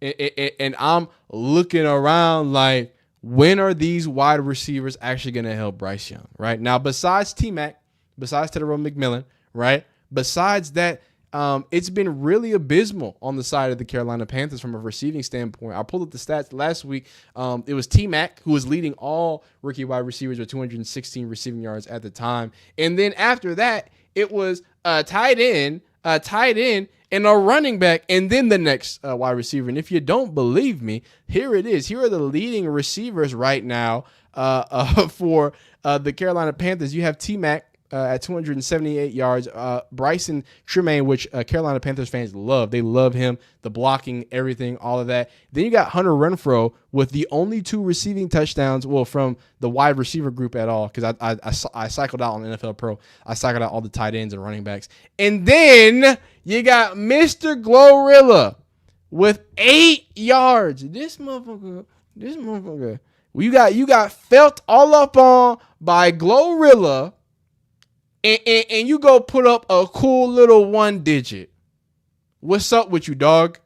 And I'm looking around like, when are these wide receivers actually going to help Bryce Young, right? Now, besides T-Mac, besides Tedero McMillan, right? Besides that, it's been really abysmal on the side of the Carolina Panthers from a receiving standpoint. I pulled up the stats last week. It was T-Mac who was leading all rookie wide receivers with 216 receiving yards at the time. And then after that, it was a tight end, and a running back, and then the next wide receiver. And if you don't believe me, here it is. Here are the leading receivers right now for the Carolina Panthers. You have T-Mac at 278 yards. Bryson Tremaine, which Carolina Panthers fans love. They love him, the blocking, everything, all of that. Then you got Hunter Renfrow with the only 2 receiving touchdowns, well, from the wide receiver group at all, because I cycled out on NFL Pro. I cycled out all the tight ends and running backs. And then you got Mr. Glorilla with 8 yards. This motherfucker. Well, you got felt all up on by Glorilla. And you go put up a cool little 1 digit. What's up with you, dog?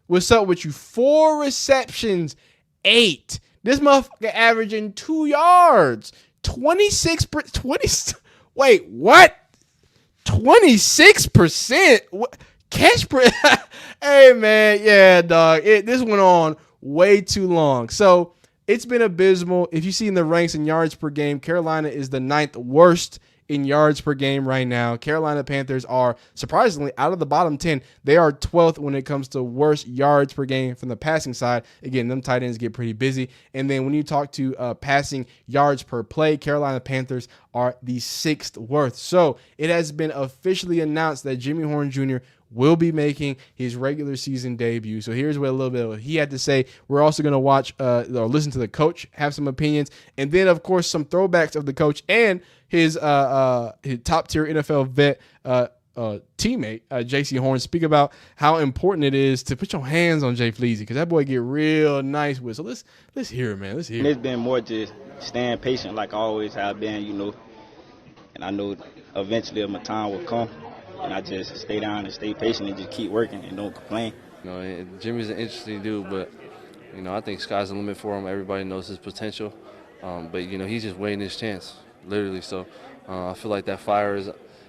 What's up with you? 4 receptions, 8. This motherfucker averaging 2 yards. 26%. Wait, what? 26%? Catch per. Hey, man. Yeah, dog. This went on way too long. So it's been abysmal. If you see in the ranks in yards per game, Carolina is the 9th worst in yards per game right now. Carolina Panthers are surprisingly out of the bottom 10. They are 12th when it comes to worst yards per game from the passing side. Again, them tight ends get pretty busy. And then when you talk to passing yards per play, Carolina Panthers are the 6th worst. So it has been officially announced that Jimmy Horn Jr. will be making his regular season debut. So here's what a little bit of what he had to say. We're also going to watch or listen to the coach have some opinions, and then of course some throwbacks of the coach and his top tier NFL vet teammate J.C. Horn speak about how important it is to put your hands on Jay Fleazy, because that boy get real nice with. So let's hear it, man. Let's hear it. It's been more just staying patient like I always have been, and I know eventually my time will come. And I just stay down and stay patient and just keep working and don't complain. Jimmy's an interesting dude, but, I think sky's the limit for him. Everybody knows his potential. But, he's just waiting his chance, literally. So I feel like that fire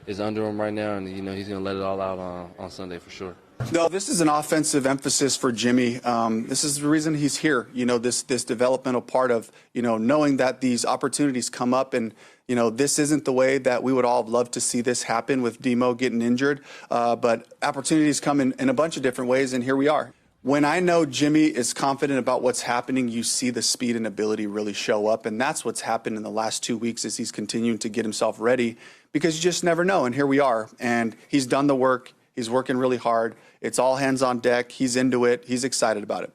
is under him right now, and, he's going to let it all out on Sunday for sure. No, this is an offensive emphasis for Jimmy. This is the reason he's here, this developmental part of, knowing that these opportunities come up, and, this isn't the way that we would all have loved to see this happen with Demo getting injured. But opportunities come in a bunch of different ways, and here we are. When I know Jimmy is confident about what's happening, you see the speed and ability really show up. And that's what's happened in the last 2 weeks as he's continuing to get himself ready, because you just never know. And here we are. And he's done the work. He's working really hard. It's all hands on deck. He's into it. He's excited about it.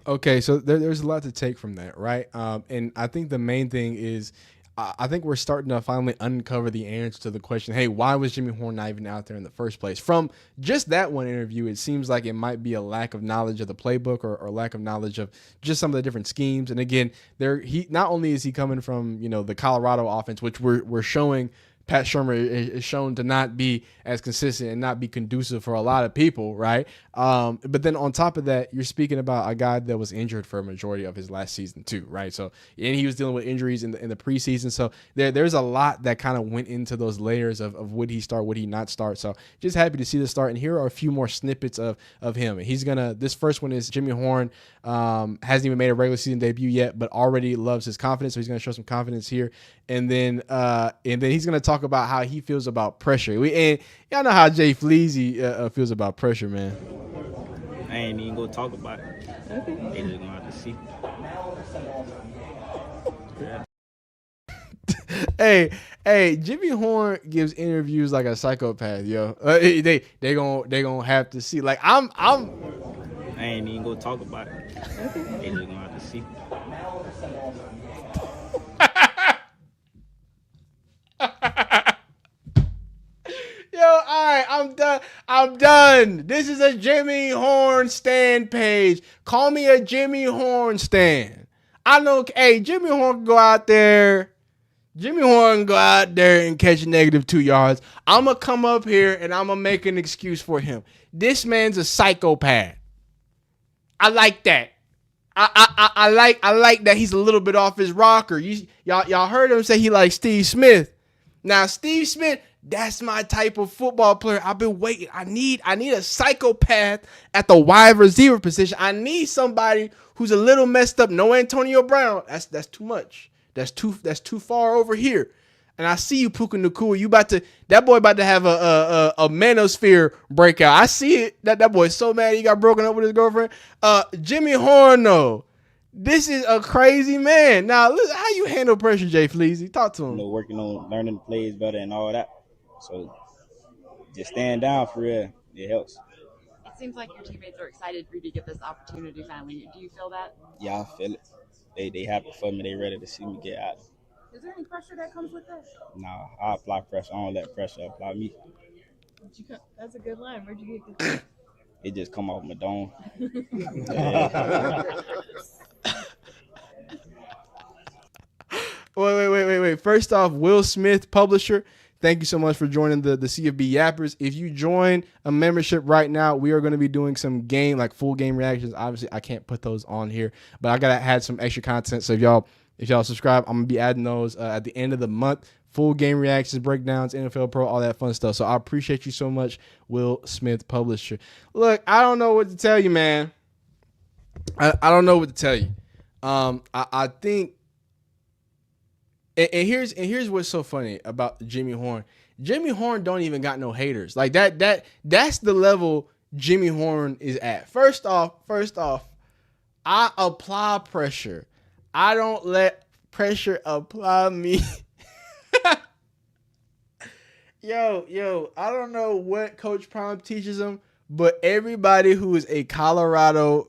Okay, so there's a lot to take from that, right? And I think the main thing is I think we're starting to finally uncover the answer to the question, hey, why was Jimmy Horn not even out there in the first place? From just that one interview, it seems like it might be a lack of knowledge of the playbook or lack of knowledge of just some of the different schemes. And again, he not only is he coming from, the Colorado offense, which we're showing Pat Shurmur is shown to not be as consistent and not be conducive for a lot of people, right? But then on top of that, you're speaking about a guy that was injured for a majority of his last season too, right? So, and he was dealing with injuries in the preseason. So there's a lot that kind of went into those layers of would he start, would he not start? So just happy to see the start. And here are a few more snippets of him. And this first one is Jimmy Horn hasn't even made a regular season debut yet, but already loves his confidence. So he's going to show some confidence here. And then he's going to talk about how he feels about pressure. And y'all know how Jay Fleazy feels about pressure, man. I ain't even gonna talk about it. Okay. They just gonna have to see. Hey, Jimmy Horn gives interviews like a psychopath, yo. They gonna have to see. Like I ain't even gonna talk about it. They just gonna have to see. Yo, all right, I'm done. This is a Jimmy Horn stan page. Call me a Jimmy Horn stan. I know, hey, Jimmy Horn can go out there. Jimmy Horn can go out there and catch a -2 yards. I'm going to come up here and I'm going to make an excuse for him. This man's a psychopath. I like that. I like that he's a little bit off his rocker. Y'all heard him say he likes Steve Smith. Now, Steve Smith, that's my type of football player. I've been waiting. I need a psychopath at the wide receiver position. I need somebody who's a little messed up. No Antonio Brown. That's too much. That's too far over here. And I see you, Puka Nacua. That boy about to have a manosphere breakout. I see it. That boy's so mad he got broken up with his girlfriend. Jimmy Horn, though. This is a crazy man. Now, listen, how you handle pressure, Jay Fleazy? Talk to him. Working on learning the plays better and all that. So just stand down for real. It helps. It seems like your teammates are excited for you to get this opportunity finally. Do you feel that? Yeah, I feel it. They happy for me. They ready to see me get out. Is there any pressure that comes with that? Nah, I apply pressure. I don't let pressure apply me. That's a good line. Where'd you get this? It just come off my dome. Wait. First off, Will Smith, publisher, thank you so much for joining the CFB Yappers. If you join a membership right now, we are going to be doing some full game reactions. Obviously, I can't put those on here, but I got to add some extra content. So if y'all subscribe, I'm going to be adding those at the end of the month. Full game reactions, breakdowns, NFL Pro, all that fun stuff. So I appreciate you so much, Will Smith, publisher. Look, I don't know what to tell you, man. I don't know what to tell you. I think And here's what's so funny about Jimmy Horn. Jimmy Horn don't even got no haters. Like that's the level Jimmy Horn is at. First off, I apply pressure. I don't let pressure apply me. Yo, I don't know what Coach Prime teaches him, but everybody who is a Colorado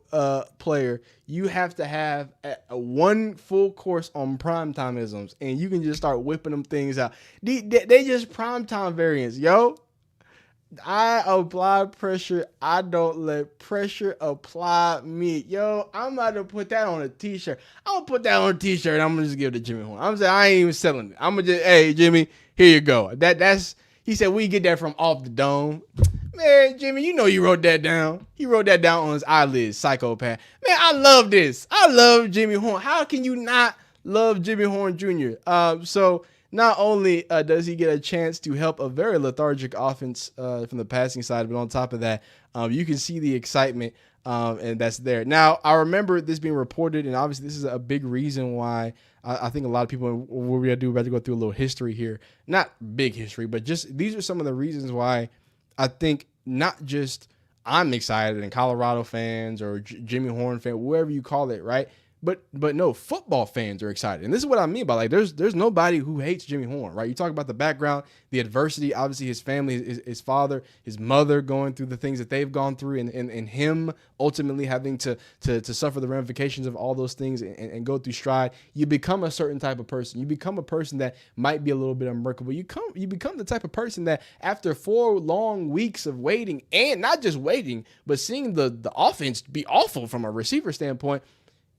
player, you have to have a one full course on primetimeisms, and you can just start whipping them things out. They just primetime variants, yo. I apply pressure. I don't let pressure apply me. Yo, I'm about to put that on a t-shirt. I'm going to put that on a t-shirt and I'm going to just give it to Jimmy Horn. I'm saying I ain't even selling it. I'm going to just, hey, Jimmy, here you go. He said, we get that from off the dome. Man, Jimmy, you know you wrote that down. He wrote that down on his eyelids, psychopath. Man, I love this. I love Jimmy Horn. How can you not love Jimmy Horn Jr.? So not only does he get a chance to help a very lethargic offense from the passing side, but on top of that, you can see the excitement and that's there. Now, I remember this being reported, and obviously this is a big reason why I think a lot of people, what we're going to do, we're about to go through a little history here. Not big history, but just these are some of the reasons why I think not just I'm excited and Colorado fans or Jimmy Horn fan, whatever you call it, right? But no, football fans are excited. And this is what I mean by, like, there's nobody who hates Jimmy Horn, right? You talk about the background, the adversity, obviously his family, his father, his mother going through the things that they've gone through, and him ultimately having to suffer the ramifications of all those things and go through stride. You become a certain type of person. You become a person that might be a little bit unmerkable. You become the type of person that after 4 long weeks of waiting, and not just waiting, but seeing the offense be awful from a receiver standpoint,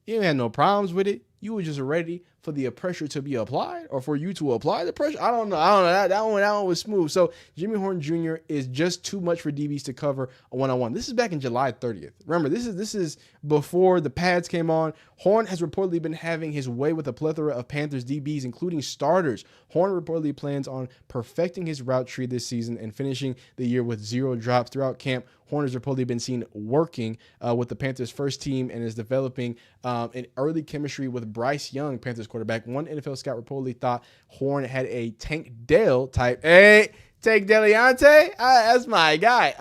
you had no problems with it. You were just ready for the pressure to be applied, or for you to apply the pressure. I don't know. That one was smooth. So Jimmy Horn Jr. is just too much for DBs to cover a one-on-one. This is back in July 30th. Remember, this is before the pads came on. Horn has reportedly been having his way with a plethora of Panthers DBs, including starters. Horn reportedly plans on perfecting his route tree this season and finishing the year with 0 drops throughout camp. Horn has reportedly been seen working with the Panthers first team and is developing an early chemistry with Bryce Young, Panthers quarterback. One NFL scout reportedly thought Horn had a Tank Dell type. Hey, Tank Deliante, that's my guy.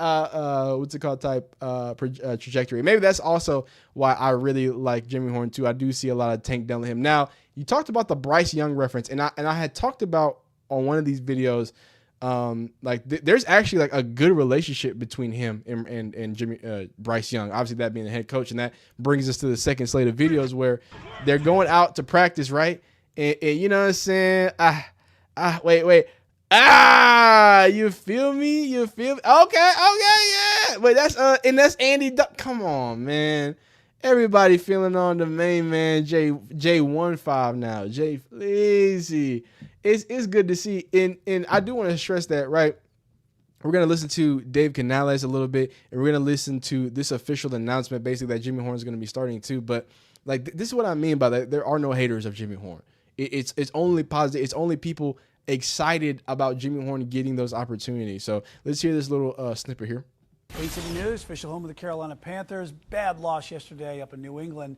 What's it called? Type trajectory. Maybe that's also why I really like Jimmy Horn too. I do see a lot of Tank Dell in him. Now, you talked about the Bryce Young reference, and I had talked about on one of these videos. There's actually like a good relationship between him and Jimmy Bryce Young, obviously that being the head coach, and that brings us to the second slate of videos where they're going out to practice, right? And you know what I'm saying? Wait. You feel me? Okay, yeah. But that's Andy. Come on, man. Everybody feeling on the main man, J15 now. Jay Fleazy. It's good to see. And I do want to stress that, right? We're going to listen to Dave Canales a little bit, and we're going to listen to this official announcement, basically, that Jimmy Horn is going to be starting too. But like, this is what I mean by that. There are no haters of Jimmy Horn. It's only positive. It's only people excited about Jimmy Horn getting those opportunities. So let's hear this little snippet here. Queen City News, official home of the Carolina Panthers. Bad loss yesterday up in New England.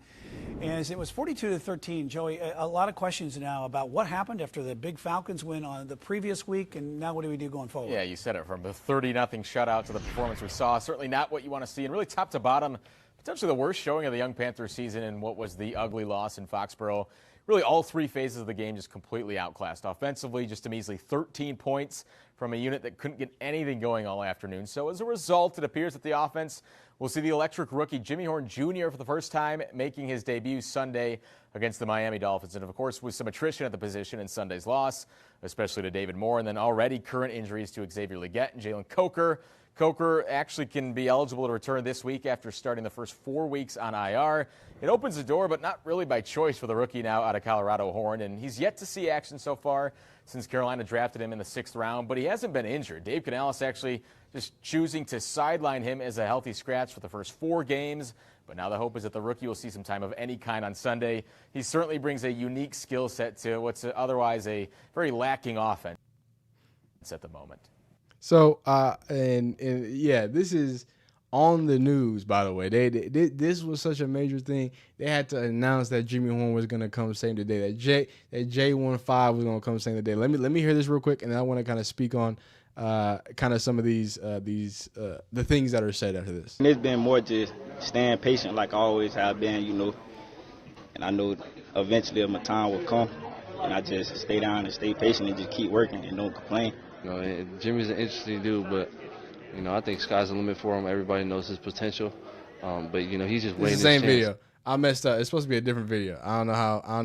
And it was 42-13. Joey, a lot of questions now about what happened after the big Falcons win on the previous week, and now what do we do going forward? Yeah, you said it, from the 30-0 shutout to the performance we saw. Certainly not what you want to see, and really top to bottom, potentially the worst showing of the young Panthers season in what was the ugly loss in Foxborough. Really, all 3 phases of the game just completely outclassed. Offensively, just a measly 13 points from a unit that couldn't get anything going all afternoon. So as a result, it appears that the offense will see the electric rookie Jimmy Horn Jr. for the first time making his debut Sunday against the Miami Dolphins. And, of course, with some attrition at the position in Sunday's loss, especially to David Moore, and then already current injuries to Xavier Legette and Jalen Coker. Coker actually can be eligible to return this week after starting the first 4 weeks on IR. It opens the door, but not really by choice for the rookie now out of Colorado, Horn, and he's yet to see action so far since Carolina drafted him in the 6th round, but he hasn't been injured. Dave Canales actually just choosing to sideline him as a healthy scratch for the first 4 games, but now the hope is that the rookie will see some time of any kind on Sunday. He certainly brings a unique skill set to what's otherwise a very lacking offense at the moment. So, and yeah, this is on the news, by the way. This was such a major thing. They had to announce that Jimmy Horn was gonna come same the day. That J15 was gonna come same the day. Let me hear this real quick, and then I want to kind of speak on kind of some of these the things that are said after this. And it's been more just staying patient like I always have been, and I know eventually my time will come, and I just stay down and stay patient and just keep working and don't complain. Jimmy's an interesting dude, but I think sky's the limit for him. Everybody knows his potential, but he's just waiting. It's the same video. I messed up. It's supposed to be a different video. I don't know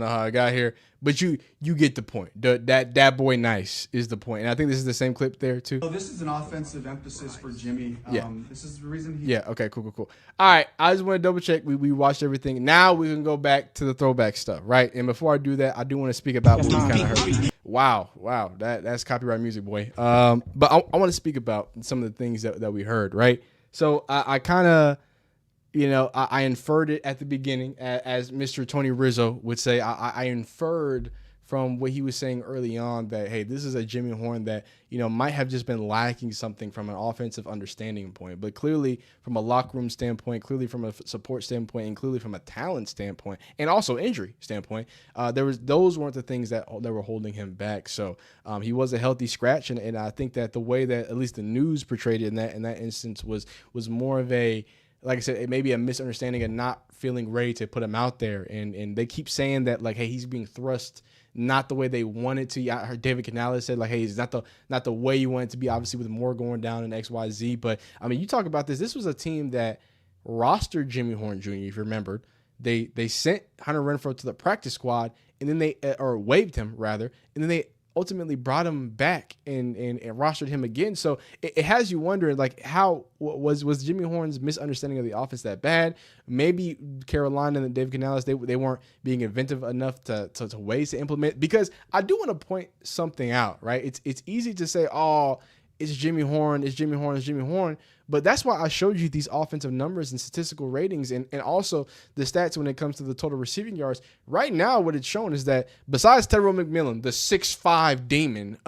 how I got here, but you get the point. That boy nice is the point, and I think this is the same clip there too. So this is an offensive emphasis for Jimmy. This is the reason he. Yeah. Okay. Cool. All right. I just want to double check. We watched everything. Now we can go back to the throwback stuff, right? And before I do that, I do want to speak about what we kind of heard. Wow. That's copyright music, boy. But I want to speak about some of the things that we heard, right? So I kind of. I inferred it at the beginning, as Mr. Tony Rizzo would say. I inferred from what he was saying early on that, hey, this is a Jimmy Horn that, might have just been lacking something from an offensive understanding point. But clearly from a locker room standpoint, clearly from a support standpoint, and clearly from a talent standpoint, and also injury standpoint, those weren't the things that were holding him back. So he was a healthy scratch. And I think that the way that at least the news portrayed it in that instance was more of a, like I said, it may be a misunderstanding and not feeling ready to put him out there. And they keep saying that, like, hey, he's being thrust not the way they wanted to. I heard David Canales said, like, hey, it's not the way you want it to be, obviously, with more going down in XYZ. But, I mean, you talk about this. This was a team that rostered Jimmy Horn Jr., if you remembered. They sent Hunter Renfrow to the practice squad, and then they waived him, rather, and then they ultimately brought him back and rostered him again. So it has you wondering, like, how was Jimmy Horn's misunderstanding of the offense that bad? Maybe Carolina and David Canales, they weren't being inventive enough to ways to implement. Because I do want to point something out, right? It's easy to say, oh, it's Jimmy Horn, but that's why I showed you these offensive numbers and statistical ratings and also the stats when it comes to the total receiving yards. Right now, what it's shown is that besides Terrell McMillan, the 6'5 demon,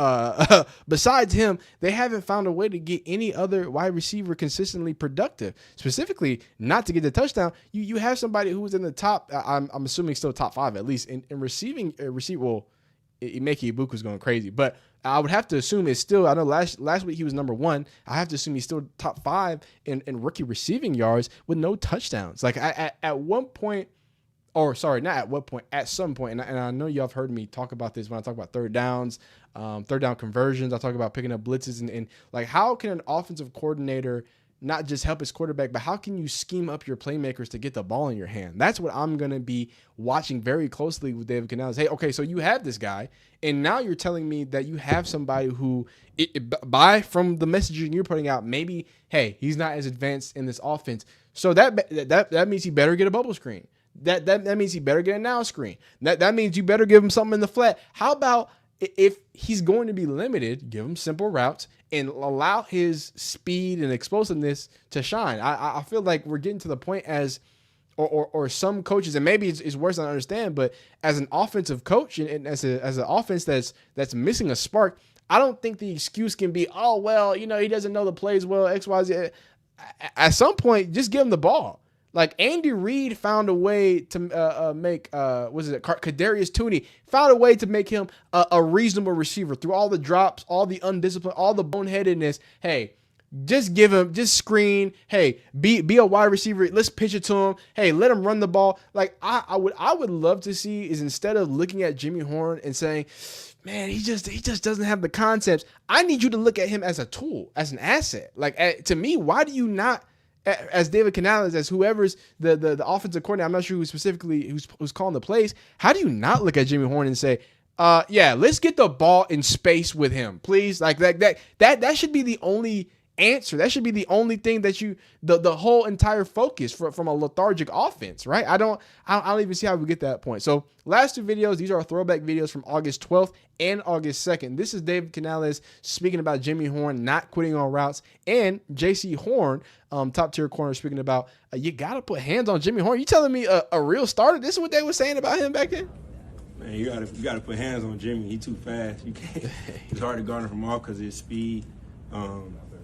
besides him, they haven't found a way to get any other wide receiver consistently productive. Specifically, not to get the touchdown, you have somebody who was in the top, I'm assuming still top 5 at least, in receiving, well, Emeka Ibuku's going crazy, but I would have to assume it's still, I know last week he was number 1. I have to assume he's still top 5 in rookie receiving yards with no touchdowns. Like at one point, or sorry, not at what point, at some point, and I know y'all have heard me talk about this when I talk about third down conversions. I talk about picking up blitzes and like, how can an offensive coordinator not just help his quarterback, but how can you scheme up your playmakers to get the ball in your hand? That's what I'm going to be watching very closely with David Canales. Hey, okay, so you have this guy, and now you're telling me that you have somebody who, from the messaging you're putting out, maybe, hey, he's not as advanced in this offense. So that means he better get a bubble screen. That means he better get a now screen. That means you better give him something in the flat. How about if he's going to be limited, give him simple routes and allow his speed and explosiveness to shine. I feel like we're getting to the point or some coaches, and maybe it's worse than I understand, but as an offensive coach and as an offense that's missing a spark, I don't think the excuse can be, oh, well, he doesn't know the plays well, X, Y, Z. At some point, just give him the ball. Like Andy Reid found a way to make Kadarius Toney found a way to make him a reasonable receiver through all the drops, all the undisciplined, all the boneheadedness. Hey, just give him, just screen. Hey, be a wide receiver. Let's pitch it to him. Hey, let him run the ball. Like I would love to see is instead of looking at Jimmy Horn and saying, man, he just doesn't have the concepts. I need you to look at him as a tool, as an asset. Like to me, why do you not? As David Canales, as whoever's the offensive coordinator, I'm not sure who's calling the plays. How do you not look at Jimmy Horn and say, yeah, let's get the ball in space with him, please? Like that should be the only answer. That should be the only thing that the whole entire focus from a lethargic offense, right? I don't even see how we get that point. So last 2 videos, these are throwback videos from August 12th and August 2nd. This is David Canales speaking about Jimmy Horn not quitting on routes, and JC Horn, top tier corner, speaking about you got to put hands on Jimmy Horn. You telling me a real starter? This is what they were saying about him back then? Man, you gotta put hands on Jimmy. He too fast. You can't. It's hard to garner from off because of his speed.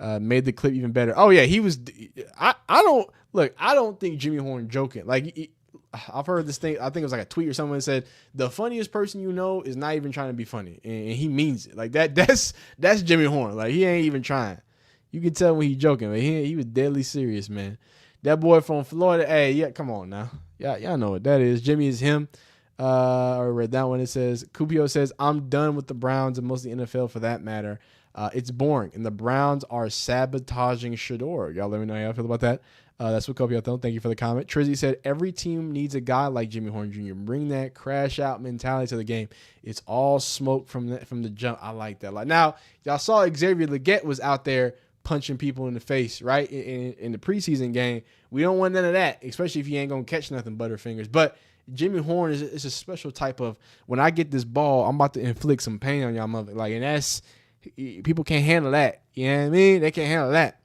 Made the clip even better. Oh yeah, he was. I don't think Jimmy Horn joking. Like I've heard this thing. I think it was like a tweet or someone said the funniest person you know is not even trying to be funny, and he means it. Like that's Jimmy Horn. Like he ain't even trying. You can tell when he's joking, but he was deadly serious, man. That boy from Florida. Hey, yeah, come on now. Y'all know what that is. Jimmy is him. I read that one. It says Cupio says I'm done with the Browns and most of the NFL for that matter. It's boring, and the Browns are sabotaging Shedeur. Y'all let me know how y'all feel about that. That's what Copio thought. Thank you for the comment. Trizzy said, every team needs a guy like Jimmy Horn Jr. Bring that crash-out mentality to the game. It's all smoke from the jump. I like that. Like now, y'all saw Xavier Legette was out there punching people in the face, right, in the preseason game. We don't want none of that, especially if you ain't going to catch nothing, Butterfingers. But Jimmy Horn is a special type of, when I get this ball, I'm about to inflict some pain on y'all mother. Like, and that's, people can't handle that. You know what I mean? They can't handle that.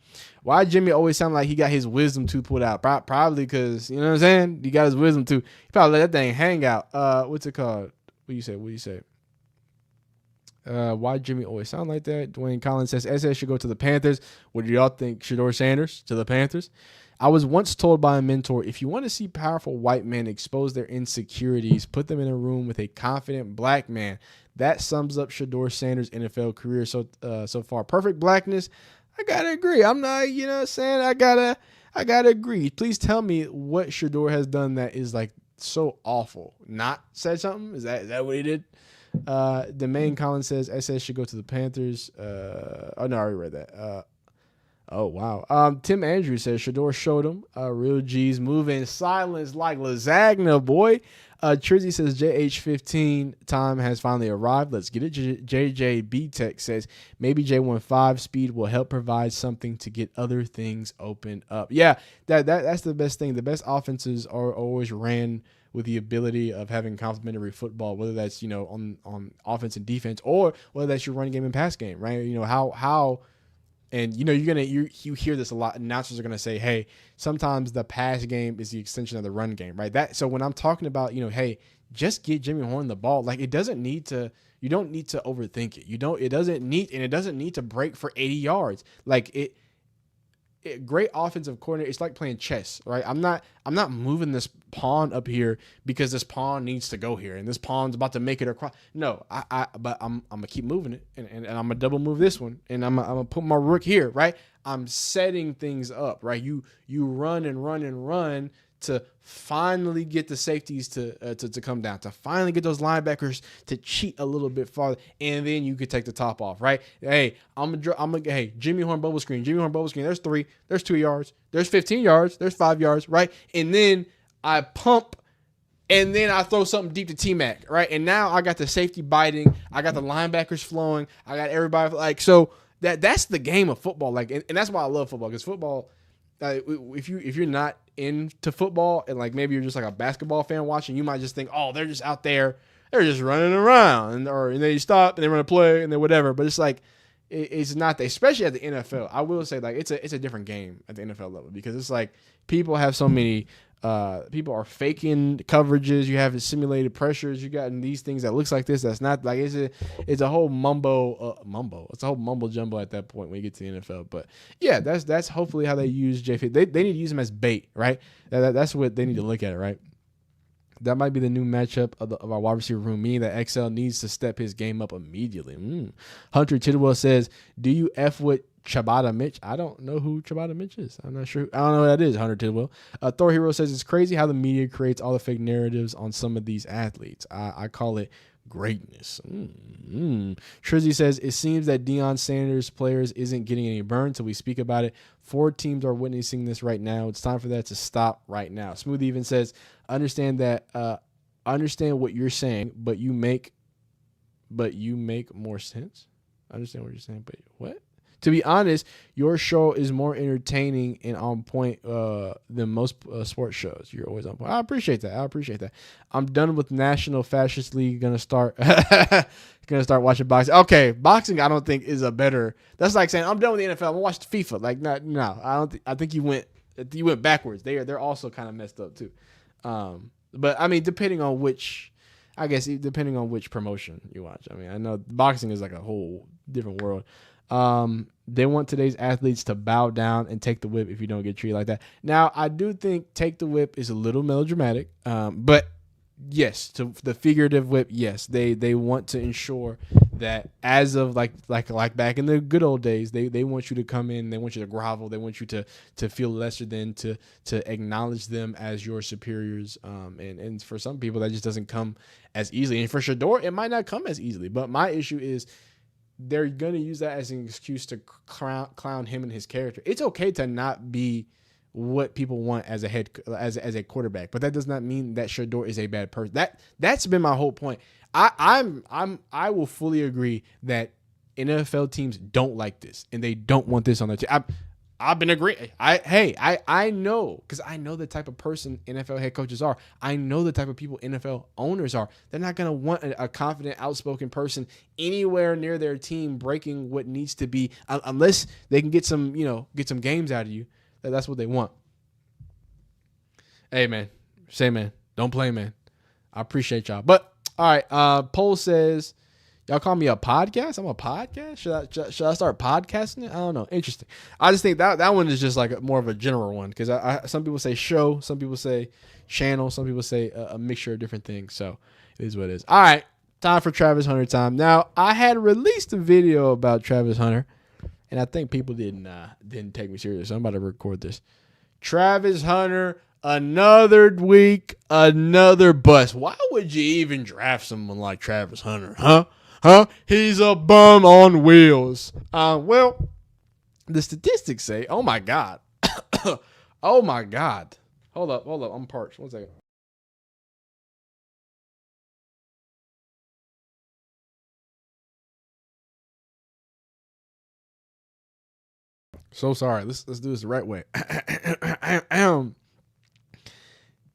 Why Jimmy always sound like he got his wisdom tooth pulled out? Probably because, you know what I'm saying? He got his wisdom tooth. He probably let that thing hang out. What's it called? What do you say? Why Jimmy always sound like that? Dwayne Collins says, SS should go to the Panthers. What do y'all think? Shedeur Sanders to the Panthers? I was once told by a mentor, if you want to see powerful white men expose their insecurities, put them in a room with a confident black man. That sums up Shedeur Sanders' NFL career so far. Perfect blackness. I gotta agree. I'm not, you know what I'm saying? I gotta agree. Please tell me what Shedeur has done that is like so awful. Not said something? Is that what he did? The main Collins says SS should go to the Panthers. Oh no, I already read that. Oh wow. Tim Andrews says Shedeur showed him. Real G's move in silence like lasagna, boy. Trizzy says JH15 time has finally arrived. Let's get it. JJB Tech says maybe J15 speed will help provide something to get other things opened up. Yeah, that's the best thing. The best offenses are always ran with the ability of having complementary football, whether that's, you know, on offense and defense, or whether that's your run game and pass game, right? You know, how and, you know, you hear this a lot. Announcers are going to say, hey, sometimes the pass game is the extension of the run game, right? So when I'm talking about, you know, hey, just get Jimmy Horn the ball. Like, you don't need to overthink it. It doesn't need to break for 80 yards. Like great offensive coordinator. It's like playing chess, right? I'm not moving this pawn up here because this pawn needs to go here and this pawn's about to make it across. No, but I'm gonna keep moving it and I'm gonna double move this one and I'm gonna put my rook here, right? I'm setting things up, right? You run and run and run to finally get the safeties to come down, to finally get those linebackers to cheat a little bit farther, and then you could take the top off, right? Hey, hey, Jimmy Horn bubble screen. There's 3, there's 2 yards, there's 15 yards, there's 5 yards, right? And then I pump, and then I throw something deep to T-Mac, right? And now I got the safety biting, I got the linebackers flowing, I got everybody like, so that's the game of football, like, and that's why I love football, because football. If you're not into football and like maybe you're just like a basketball fan watching, you might just think, oh, they're just out there, they're just running around, and then you stop and they run a play and then whatever. But it's like it's not that, especially at the NFL. I will say like it's a different game at the NFL level, because it's like people have so many people are faking coverages. You have simulated pressures. You got these things that looks like this. That's not like it's a whole mumbo. It's a whole mumbo jumbo at that point when you get to the NFL. But yeah, that's hopefully how they use JF. They need to use him as bait, right? That's what they need to look at, right? That might be the new matchup of our wide receiver room, meaning that XL needs to step his game up immediately. Hunter Tidwell says, do you F with Chabada Mitch? I don't know who Chabada Mitch is. I'm not sure. I don't know who that is, Hunter Tidwell. Thor Hero says, it's crazy how the media creates all the fake narratives on some of these athletes. I call it greatness. Trizzy says, it seems that Deion Sanders players isn't getting any burn till we speak about it. 4 teams are witnessing this right now. It's time for that to stop right now. Smooth even says, understand what you're saying, but you make more sense. I understand what you're saying, but what? To be honest, your show is more entertaining and on point than most sports shows. You're always on point. I appreciate that. I'm done with National Fascist League. Gonna start watching boxing. Okay, boxing I don't think is a better. That's like saying I'm done with the NFL. I'm gonna watch FIFA. Like no, I don't. I think you went backwards. They're also kind of messed up too. But I mean, depending on which promotion you watch. I mean, I know boxing is like a whole different world. They want today's athletes to bow down and take the whip if you don't get treated like that. Now, I do think take the whip is a little melodramatic, but yes, to the figurative whip, yes, they want to ensure that as of like back in the good old days, they want you to come in, they want you to grovel, they want you to feel lesser than, to acknowledge them as your superiors. And for some people that just doesn't come as easily, and for Shedeur it might not come as easily. But my issue is they're gonna use that as an excuse to clown him and his character. It's okay to not be what people want as a quarterback, but that does not mean that Shedeur is a bad person. That's been my whole point. I will fully agree that NFL teams don't like this and they don't want this on their team. I've been agreeing. I know, because I know the type of person NFL head coaches are. I know the type of people NFL owners are. They're not going to want a confident, outspoken person anywhere near their team breaking what needs to be, unless they can get some games out of you. That's what they want. Hey, man. Say, man. Don't play, man. I appreciate y'all. But, all right. Poll says, y'all call me a podcast? I'm a podcast? Should I start podcasting it? I don't know. Interesting. I just think that one is just like more of a general one, because some people say show, some people say channel, some people say a mixture of different things. So it is what it is. All right. Time for Travis Hunter time. Now, I had released a video about Travis Hunter, and I think people didn't take me serious. So I'm about to record this. Travis Hunter, another week, another bust. Why would you even draft someone like Travis Hunter, huh? He's a bum on wheels. Well, the statistics say, oh my God. Oh my God. Hold up. I'm parched. 1 second. So sorry. Let's do this the right way.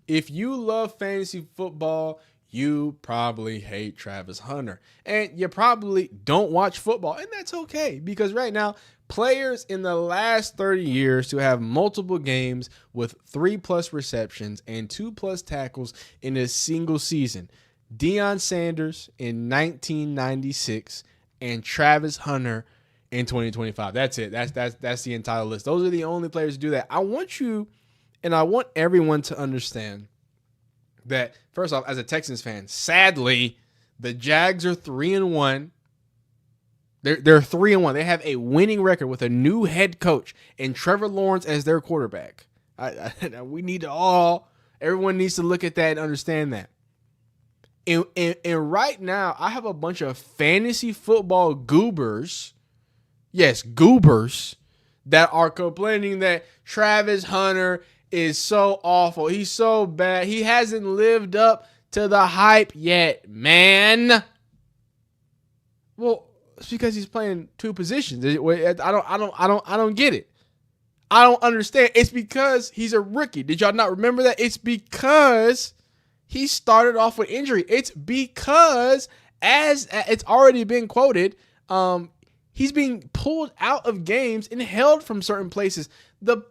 If you love fantasy football, you probably hate Travis Hunter. And you probably don't watch football. And that's okay, because right now, players in the last 30 years to have multiple games with 3+ receptions and 2+ tackles in a single season: Deion Sanders in 1996 and Travis Hunter in 2025. That's it. That's the entire list. Those are the only players to do that. I want you, and I want everyone to understand that, first off, as a Texans fan, sadly, the Jags are 3-1. They're 3-1. They have a winning record with a new head coach and Trevor Lawrence as their quarterback. Everyone needs to look at that and understand that. And right now, I have a bunch of fantasy football goobers. Yes, goobers that are complaining that Travis Hunter is so awful. He's so bad. He hasn't lived up to the hype yet, man. Well, it's because he's playing two positions. I don't get it. I don't understand. It's because he's a rookie. Did y'all not remember that? It's because he started off with injury. It's because, as it's already been quoted, he's being pulled out of games and held from certain places. The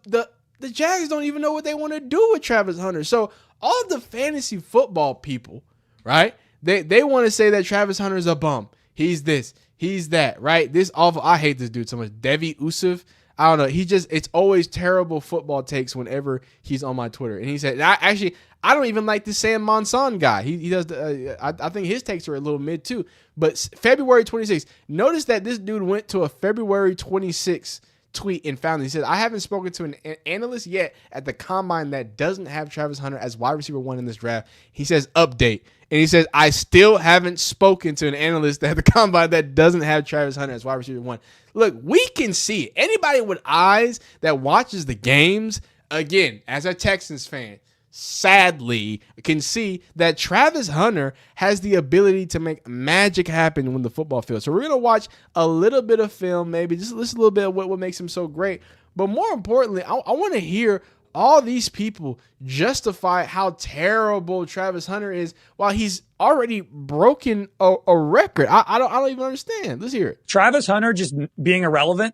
Jags don't even know what they want to do with Travis Hunter. So all the fantasy football people, right? They want to say that Travis Hunter is a bum. He's this, he's that, right? This awful. I hate this dude so much. Devi Usuf. I don't know. It's always terrible football takes whenever he's on my Twitter. And he said, I don't even like this Sam Monson guy. He does. I think his takes are a little mid too. But February 26th, notice that this dude went to a February 26th tweet and found it. He said, I haven't spoken to an analyst yet at the combine that doesn't have Travis Hunter as wide receiver 1 in this draft. He says, update. And he says, I still haven't spoken to an analyst at the combine that doesn't have Travis Hunter as wide receiver 1. Look, we can see it. Anybody with eyes that watches the games, again, as a Texans fan, sadly can see that Travis Hunter has the ability to make magic happen when the football field. So we're going to watch a little bit of film, maybe just a little bit of what makes him so great. But more importantly, I want to hear all these people justify how terrible Travis Hunter is while he's already broken a record. I don't even understand. Let's hear it. Travis Hunter just being irrelevant,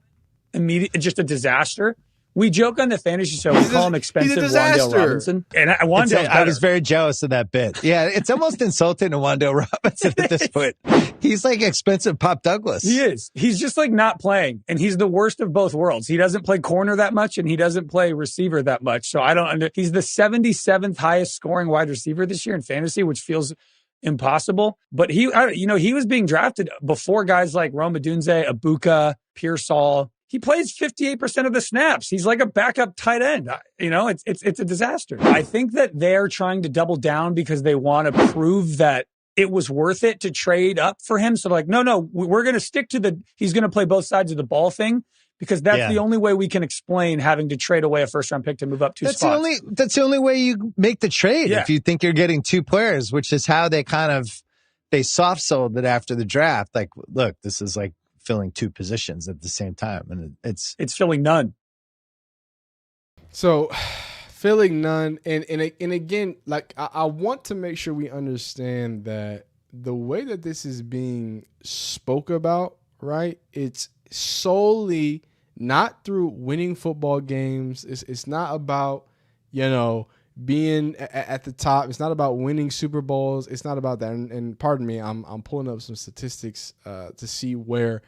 just a disaster. We joke on the fantasy show. We call him expensive Wan'Dale Robinson. And I was very jealous of that bit. Yeah, it's almost insulting to Wan'Dale Robinson at this point. He's like expensive Pop Douglas. He is. He's just like not playing. And he's the worst of both worlds. He doesn't play corner that much and he doesn't play receiver that much. So he's the 77th highest scoring wide receiver this year in fantasy, which feels impossible. But he was being drafted before guys like Rome Odunze, Ibuka, Pearsall. He plays 58% of the snaps. He's like a backup tight end. It's a disaster. I think that they're trying to double down because they want to prove that it was worth it to trade up for him. So like, no, we're going to stick to he's going to play both sides of the ball thing because that's the only way we can explain having to trade away a first round pick to move up 2 spots. That's the only way you make the trade. If you think you're getting 2 players, which is how they soft sold it after the draft. Like, look, this is like filling 2 positions at the same time. And it's filling none. So filling none. And again, like I want to make sure we understand that the way that this is being spoke about, right? It's solely not through winning football games. It's not about, being at the top. It's not about winning Super Bowls. It's not about that. And pardon me, I'm pulling up some statistics to see where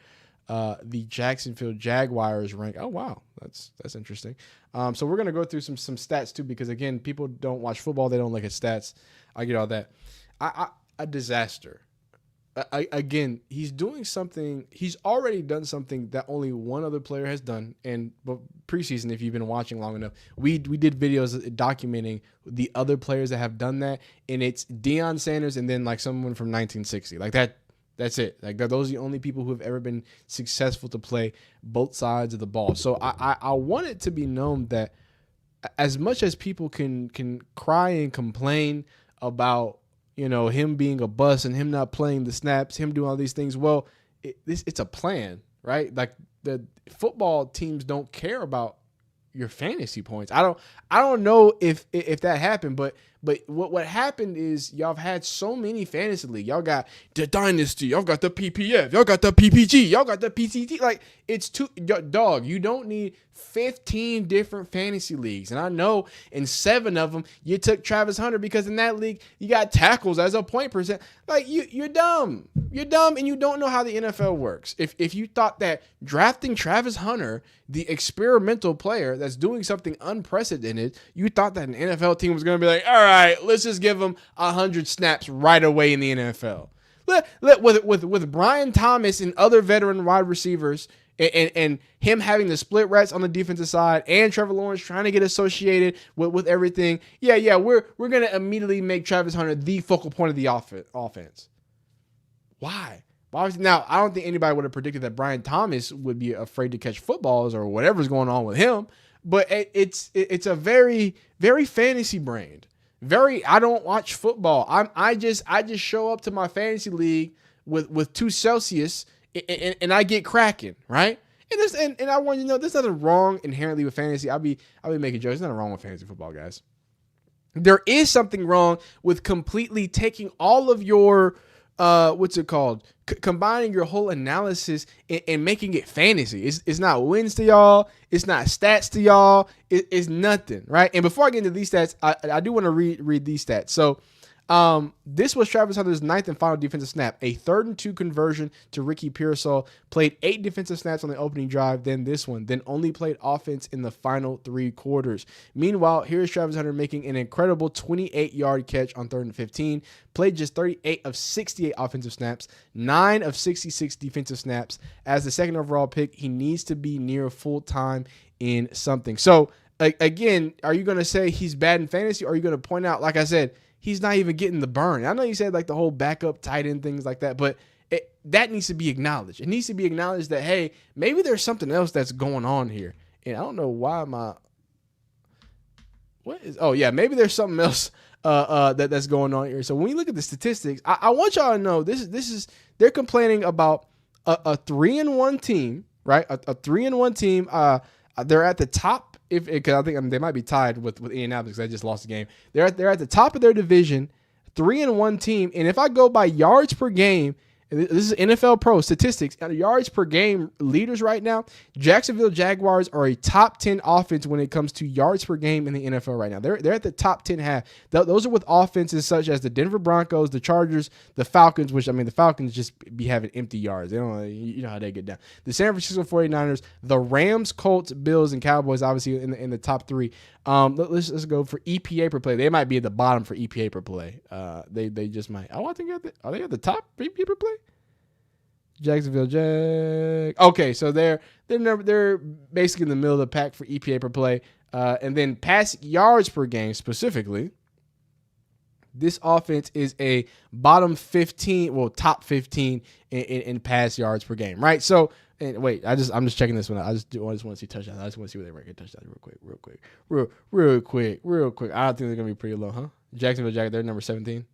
the Jacksonville Jaguars rank. Oh wow, that's interesting. So we're gonna go through some stats too, because again, people don't watch football. They don't look at stats. I get all that. A disaster. Again, he's doing something. He's already done something that only one other player has done. But preseason, if you've been watching long enough, we did videos documenting the other players that have done that, and it's Deion Sanders and then like someone from 1960, like that. That's it. Like those are the only people who have ever been successful to play both sides of the ball. So I want it to be known that as much as people can cry and complain about him being a bust and him not playing the snaps, him doing all these things. Well, it's a plan, right? Like the football teams don't care about your fantasy points. I don't know if that happened, but what happened is y'all have had so many fantasy league. Y'all got the Dynasty, y'all got the PPF, y'all got the PPG, y'all got the PCT. Like it's dog. You don't need 15 different fantasy leagues. And I know in 7 of them you took Travis Hunter because in that league you got tackles as a point percent. Like you're dumb. You're dumb and you don't know how the NFL works. If you thought that drafting Travis Hunter, the experimental player that's doing something unprecedented, you thought that an NFL team was going to be like, all right, let's just give him 100 snaps right away in the NFL. With Brian Thomas and other veteran wide receivers and him having the split reps on the defensive side and Trevor Lawrence trying to get associated with everything. Yeah, we're going to immediately make Travis Hunter the focal point of the offense. Why? Now, I don't think anybody would have predicted that Brian Thomas would be afraid to catch footballs or whatever's going on with him, but it's a very, very fantasy brained. I don't watch football. I just show up to my fantasy league with 2 Celsius and I get cracking, right? And I want you to know there's nothing wrong inherently with fantasy. I'll be making jokes. There's nothing wrong with fantasy football, guys. There is something wrong with completely taking all of your combining your whole analysis and making it fantasy. It's not wins to y'all. It's not stats to y'all. It's nothing, right? And before I get into these stats, I do want to read these stats. So this was Travis Hunter's 9th and final defensive snap, a 3rd and 2 conversion to Ricky Pearsall, played 8 defensive snaps on the opening drive, then this one, then only played offense in the final 3 quarters. Meanwhile, here's Travis Hunter making an incredible 28-yard catch on 3rd and 15, played just 38 of 68 offensive snaps, 9 of 66 defensive snaps. As the 2nd overall pick, he needs to be near full-time in something. So, again, are you going to say he's bad in fantasy, or are you going to point out, like I said, he's not even getting the burn? I know you said like the whole backup tight end things like that, but that needs to be acknowledged. It needs to be acknowledged that, hey, maybe there's something else that's going on here. And I don't know why maybe there's something else that's going on here. So when you look at the statistics, I want y'all to know this is they're complaining about a 3-1 team, right? A 3-1 team. They're at the top. Because I think they might be tied with Indianapolis because they just lost the game. They're at the top of their division, 3-1 team. And if I go by yards per game, This is NFL Pro statistics. Yards per game leaders right now, Jacksonville Jaguars are a top 10 offense when it comes to yards per game in the NFL right now. They're at the top 10 half. Those are with offenses such as the Denver Broncos, the Chargers, the Falcons, which, I mean, the Falcons just be having empty yards. They don't, you know how they get down. The San Francisco 49ers, the Rams, Colts, Bills, and Cowboys, obviously in the top three. Let's go for EPA per play. They might be at the bottom for EPA per play. They just might. Oh, I think are they at the top for EPA per play? Jacksonville Jag. Okay, so they're basically in the middle of the pack for EPA per play. And then pass yards per game specifically. This offense is a bottom 15, well, top 15 in pass yards per game, right? So, and wait, I'm just checking this one out. I just want to see touchdowns. I just want to see where they rank at touchdowns real quick. I think they're gonna be pretty low, huh? Jacksonville Jaguars, they're number 17.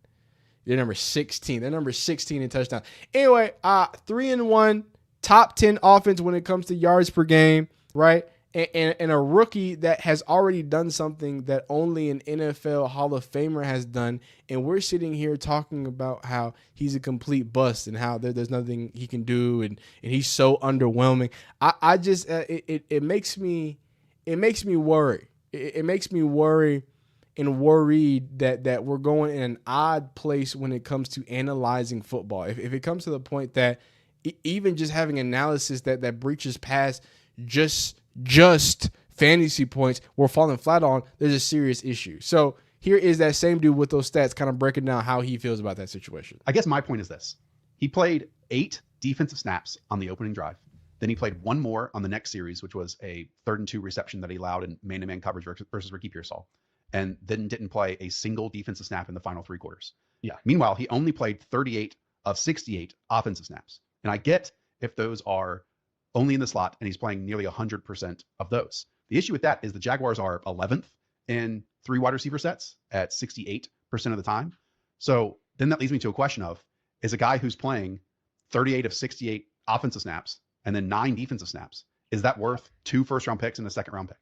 They're number 16. They're number 16 in touchdown. Anyway, 3-1, top 10 offense when it comes to yards per game, right? And a rookie that has already done something that only an NFL Hall of Famer has done. And we're sitting here talking about how he's a complete bust and how there's nothing he can do and he's so underwhelming. I just it makes me worry. It makes me worry and worried that we're going in an odd place when it comes to analyzing football. If it comes to the point that even just having analysis that breaches past just fantasy points we're falling flat on, there's a serious issue. So here is that same dude with those stats kind of breaking down how he feels about that situation. I guess my point is this. He played 8 defensive snaps on the opening drive. Then he played 1 more on the next series, which was a 3rd and 2 reception that he allowed in man-to-man coverage versus Ricky Pearsall. And then didn't play a single defensive snap in the final 3 quarters. Yeah. Meanwhile, he only played 38 of 68 offensive snaps. And I get if those are only in the slot and he's playing nearly 100% of those. The issue with that is the Jaguars are 11th in 3 wide receiver sets at 68% of the time. So then that leads me to a question of, is a guy who's playing 38 of 68 offensive snaps and then 9 defensive snaps, is that worth 2 first-round picks and a second-round pick?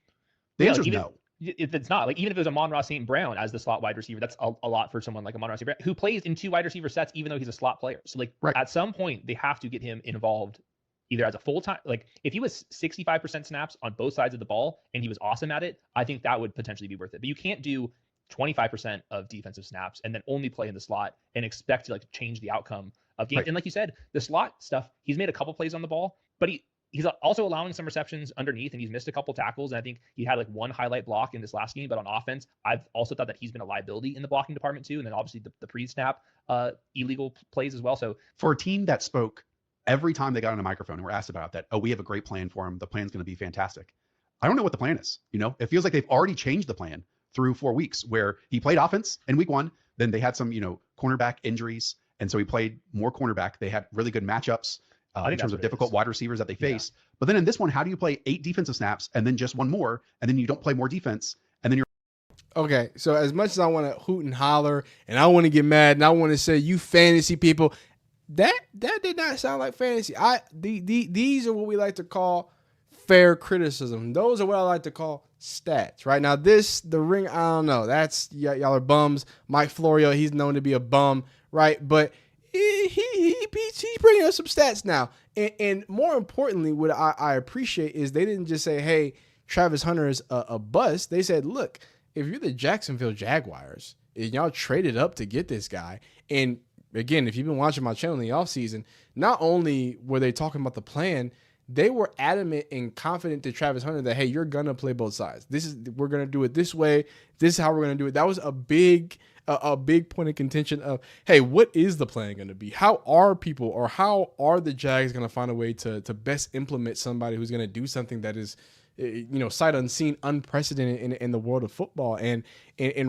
The answer is no. If it's not, like, even if it was Amon-Ra St. Brown as the slot wide receiver, that's a lot for someone like Amon-Ra St. Brown, who plays in 2 wide receiver sets, even though he's a slot player. So, like, at some point, they have to get him involved either as a full-time, like, if he was 65% snaps on both sides of the ball and he was awesome at it, I think that would potentially be worth it. But you can't do 25% of defensive snaps and then only play in the slot and expect to, like, change the outcome of games. Right. And like you said, the slot stuff, he's made a couple plays on the ball, but he's also allowing some receptions underneath, and he's missed a couple tackles. And I think he had like 1 highlight block in this last game, but on offense, I've also thought that he's been a liability in the blocking department too. And then obviously the pre-snap illegal plays as well. So for a team that spoke every time they got on a microphone and were asked about that, oh, we have a great plan for him. The plan's going to be fantastic. I don't know what the plan is. You know, it feels like they've already changed the plan through 4 weeks where he played offense in week 1. Then they had some, cornerback injuries. And so he played more cornerback. They had really good matchups in terms of difficult wide receivers that they face. Yeah. But then in this one, how do you play 8 defensive snaps and then just 1 more, and then you don't play more defense, and then you're okay? So as much as I want to hoot and holler, and I want to get mad, and I want to say, you fantasy people, that did not sound like fantasy. These are what we like to call fair criticism. Those are what I like to call stats. Right now, the ring, I don't know. That's y'all are bums. Mike Florio, he's known to be a bum, right? But he's bringing us some stats now. And more importantly, what I appreciate is they didn't just say, hey, Travis Hunter is a bust. They said, look, if you're the Jacksonville Jaguars and y'all traded up to get this guy, and again, if you've been watching my channel in the offseason, not only were they talking about the plan, they were adamant and confident to Travis Hunter that, hey, you're going to play both sides. We're going to do it this way. This is how we're going to do it. That was a big point of contention of, hey, what is the plan going to be? How are the Jags going to find a way to best implement somebody who's going to do something that is, sight unseen, unprecedented in the world of football? And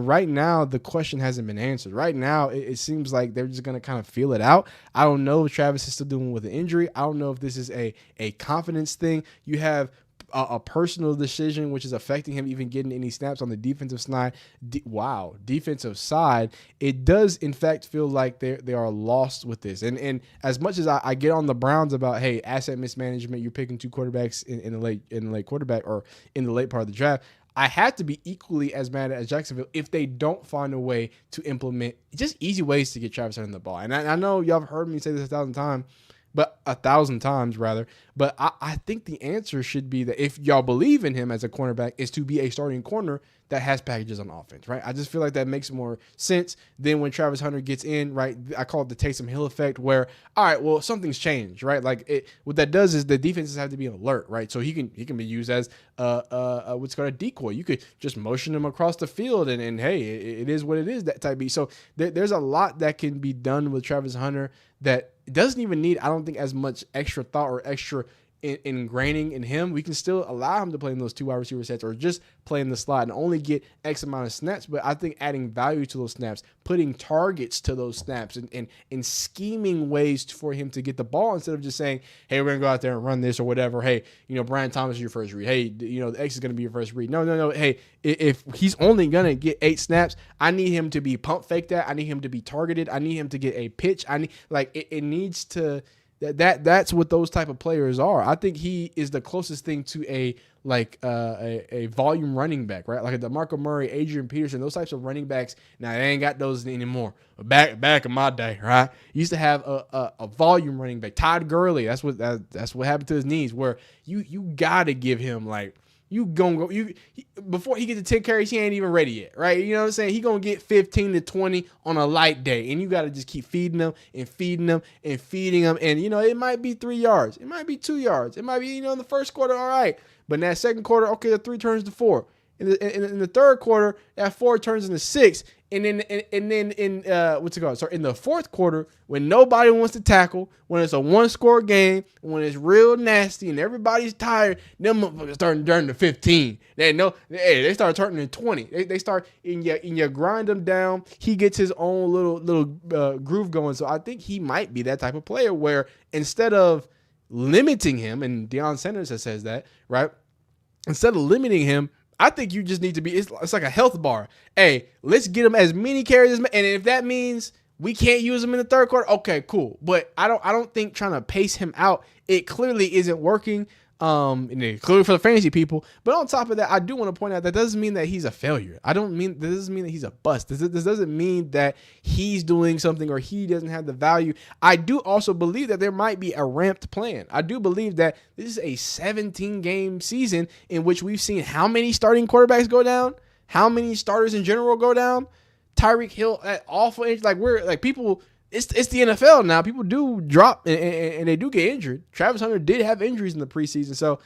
right now, the question hasn't been answered. Right now, it seems like they're just going to kind of feel it out. I don't know if Travis is still dealing with an injury. I don't know if this is a confidence thing. You have a personal decision, which is affecting him even getting any snaps on the defensive side. Defensive side. It does, in fact, feel like they are lost with this. And as much as I get on the Browns about, hey, asset mismanagement, you're picking 2 quarterbacks in the late quarterback or in the late part of the draft, I have to be equally as mad as Jacksonville if they don't find a way to implement just easy ways to get Travis Hunter the ball. And I know y'all have heard me say this 1,000 times, but 1,000 times rather. But I think the answer should be that if y'all believe in him as a cornerback, is to be a starting corner that has packages on offense, right? I just feel like that makes more sense than when Travis Hunter gets in, right? I call it the Taysom Hill effect, where, all right, well, something's changed, right? Like what that does is the defenses have to be alert, right? So he can be used as what's called a decoy. You could just motion him across the field, and hey, it is what it is, that type B. So there's a lot that can be done with Travis Hunter that doesn't even need, I don't think, as much extra thought or extra ingraining in him. We can still allow him to play in those 2 wide receiver sets or just play in the slot and only get X amount of snaps. But I think adding value to those snaps, putting targets to those snaps, and scheming ways for him to get the ball instead of just saying, hey, we're going to go out there and run this or whatever. Hey, Brian Thomas is your first read. Hey, the X is going to be your first read. No. Hey, if he's only going to get 8 snaps, I need him to be pump faked at. I need him to be targeted. I need him to get a pitch. It needs to... That's what those type of players are. I think he is the closest thing to a volume running back, right? Like a DeMarco Murray, Adrian Peterson, those types of running backs. Now they ain't got those anymore. Back in my day, right? You used to have a volume running back. Todd Gurley, that's what happened to his knees. Where you gotta give him like. Before he gets to 10 carries, he ain't even ready yet, right? You know what I'm saying? He gonna get 15 to 20 on a light day, and you got to just keep feeding them and feeding them and feeding them. And it might be 3 yards, it might be 2 yards, it might be in the first quarter, all right, but in that second quarter, okay, the 3 turns to 4. In the third quarter, that 4 turns into 6, and then in what's it called? So in the fourth quarter, when nobody wants to tackle, when it's a 1-score game, when it's real nasty and everybody's tired, them motherfuckers start turning to 15. They start turning to 20. They start in you grind them down. He gets his own little groove going. So I think he might be that type of player where instead of limiting him, and Deion Sanders says that, right? Instead of limiting him, I think you just need to be, it's like a health bar. Hey, let's get him as many carries as, and if that means we can't use him in the third quarter, okay, cool. But I don't think trying to pace him out, it clearly isn't working. And clearly for the fantasy people. But on top of that, I do want to point out that doesn't mean that he's a failure. This doesn't mean that he's a bust. This doesn't mean that he's doing something or he doesn't have the value. I do also believe that there might be a ramped plan. I do believe that this is a 17-game season in which we've seen how many starting quarterbacks go down, how many starters in general go down. Tyreek Hill at awful age, people. It's the NFL now. People do drop and they do get injured. Travis Hunter did have injuries in the preseason. So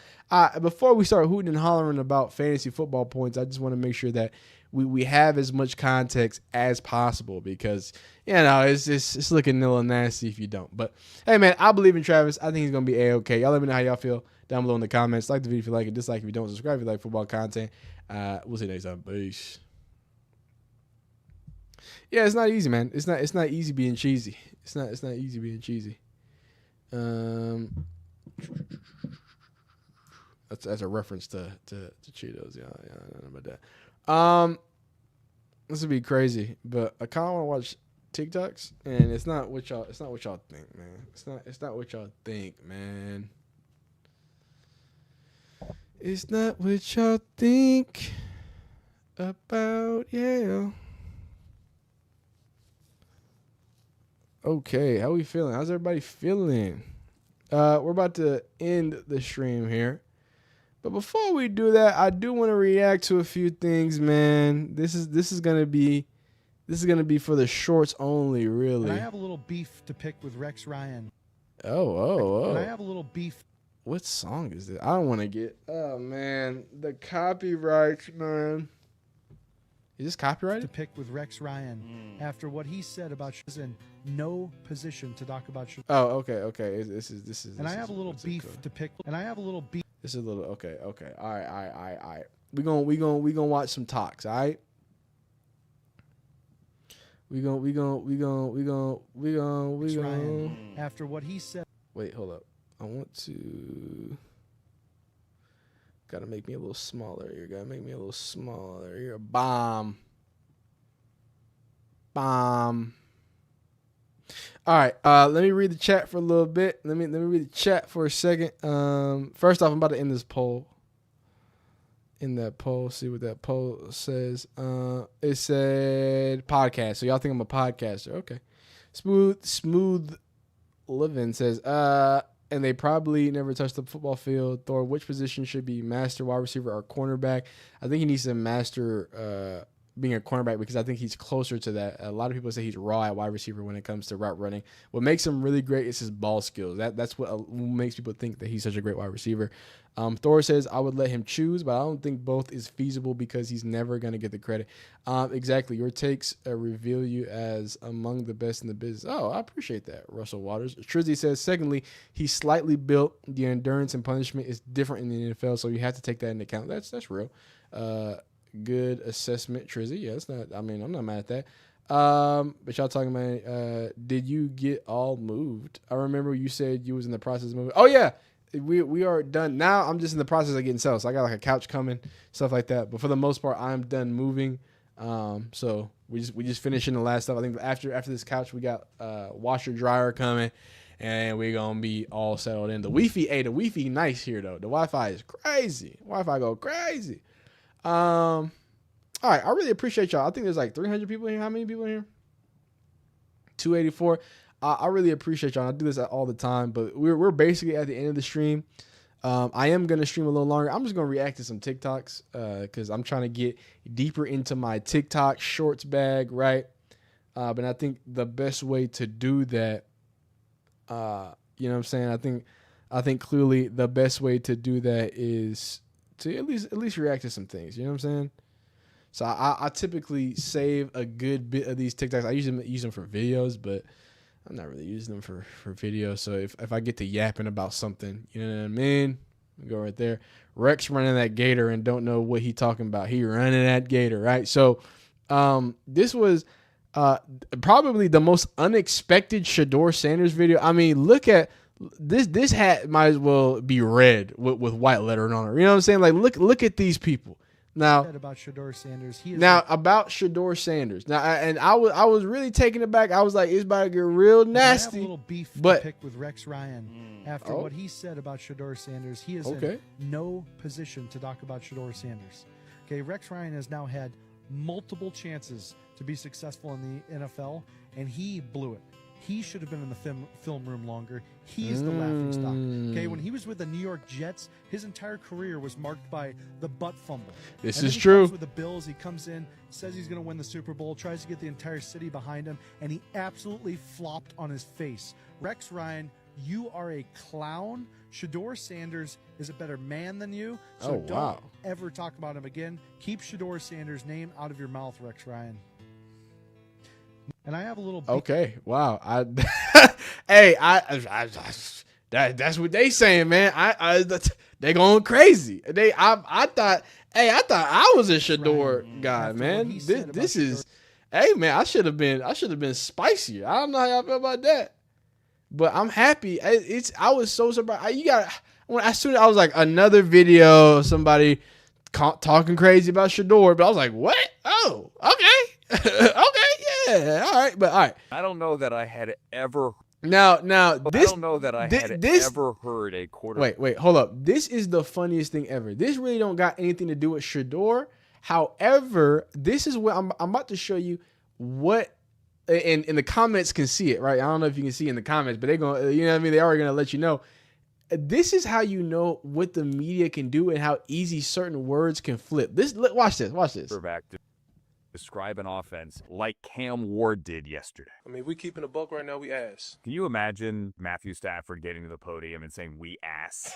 before we start hooting and hollering about fantasy football points, I just want to make sure that we have as much context as possible because, it's looking a little nasty if you don't. But, hey, man, I believe in Travis. I think he's going to be A-okay. Y'all let me know how y'all feel down below in the comments. Like the video if you like it. Dislike if you don't. Subscribe if you like football content. We'll see you next time. Peace. Yeah, it's not easy, man. It's not easy being cheesy. It's not easy being cheesy. That's a reference to Cheetos. Yeah, I don't know about that. This would be crazy, but I kind of want to watch TikToks, and it's not what y'all think, man. It's not what y'all think, man. It's not what y'all think about, yeah. Okay, how we feeling? How's everybody feeling? We're about to end the stream here. But before we do that, I do want to react to a few things, man. This is gonna be for the shorts only, really. And I have a little beef to pick with Rex Ryan. Oh. And I have a little beef. What song is this? I don't want to get. Oh man, the copyright, man. Is this copyrighted? To pick with Rex Ryan after what he said about in no position to talk about. Oh, okay. This is. And I have a little beef to pick. And I have a little beef. This is a little okay. All right. We gonna watch some talks. All right. We gonna. Ryan, after what he said. Wait, hold up. I want to. Gotta make me a little smaller. You're a bomb. All right. Let me read the chat for a little bit. Let me read the chat for a second. First off, I'm about to end this poll. in that poll. See what that poll says. It said podcast. So y'all think I'm a podcaster? Okay. Smooth Living says, and they probably never touched the football field. Thor, which position should be master wide receiver or cornerback? I think he needs to master being a cornerback because I think he's closer to that. A lot of people say he's raw at wide receiver when it comes to route running. What makes him really great is his ball skills. That's what makes people think that he's such a great wide receiver. Thor says, I would let him choose, but I don't think both is feasible because he's never going to get the credit. Exactly. Your takes reveal you as among the best in the business. Oh, I appreciate that, Russell Waters. Trizzy says, secondly, he's slightly built. The endurance and punishment is different in the NFL, so you have to take that into account. That's real. Good assessment, Trizzy. Yeah, it's not. I mean, I'm not mad at that. But y'all talking about, did you get all moved? I remember you said you was in the process of moving. Oh yeah, we are done now. I'm just in the process of getting settled. So I got like a couch coming, stuff like that. But for the most part, I'm done moving. So we just finishing the last stuff. I think after this couch, we got washer dryer coming, and we're gonna be all settled in. The Wi-Fi nice here though. The Wi-Fi is crazy. Wi-Fi go crazy. All right, I really appreciate y'all. I think there's like 300 people in here. How many people in here? 284. I really appreciate y'all. I do this all the time, but we're basically at the end of the stream. I am gonna stream a little longer. I'm just gonna react to some TikToks because I'm trying to get deeper into my TikTok shorts bag, right? But I think the best way to do that, you know what I'm saying? I think clearly the best way to do that is to at least react to some things. You know what I'm saying? So I typically save a good bit of these TikToks. I usually use them for videos, but I'm not really using them for video. So if I get to yapping about something, you know what I mean? Go right there. Rex running that gator and don't know what he talking about. He running that gator, right? So this was probably the most unexpected Shedeur Sanders video. I mean, look at this hat might as well be red with white lettering on it. You know what I'm saying? Like look at these people. Now about Shadeur Sanders. About Shedeur Sanders. Now, and I was really taken aback. I was like, it's about to get real nasty. I have a little beef to pick with Rex Ryan after what he said about Shedeur Sanders. He is in no position to talk about Shedeur Sanders. Okay, Rex Ryan has now had multiple chances to be successful in the NFL, and he blew it. He should have been in the film room longer. He is the laughing stock. Okay, when he was with the New York Jets, his entire career was marked by the butt fumble. This and is then he true. comes with the Bills, he comes in, says he's going to win the Super Bowl, tries to get the entire city behind him, and he absolutely flopped on his face. Rex Ryan, you are a clown. Shedeur Sanders is a better man than you, so don't ever talk about him again. Keep Shedeur Sanders' name out of your mouth, Rex Ryan. And I have a little. Okay. Wow. That's what they saying, man. They going crazy. I thought I was a Shedeur guy, man. This is, hey man, I should have been spicier. I don't know how y'all feel about that, but I'm happy. I was so surprised. As soon as I was like another video, somebody talking crazy about Shedeur, but I was like, what? Oh, okay, okay, yeah, all right, but all right. I don't know that I had ever. Now, I don't know that I had ever heard a quarter. Wait, hold up. This is the funniest thing ever. This really don't got anything to do with Shedeur. However, this is what I'm about to show you. What, and the comments can see it, right? I don't know if you can see in the comments, but they're gonna, you know what I mean? They are gonna let you know. This is how you know what the media can do and how easy certain words can flip. Watch this. Back to describe an offense like Cam Ward did yesterday. I mean, we keeping a buck right now. We ass. Can you imagine Matthew Stafford getting to the podium and saying, "We ass"?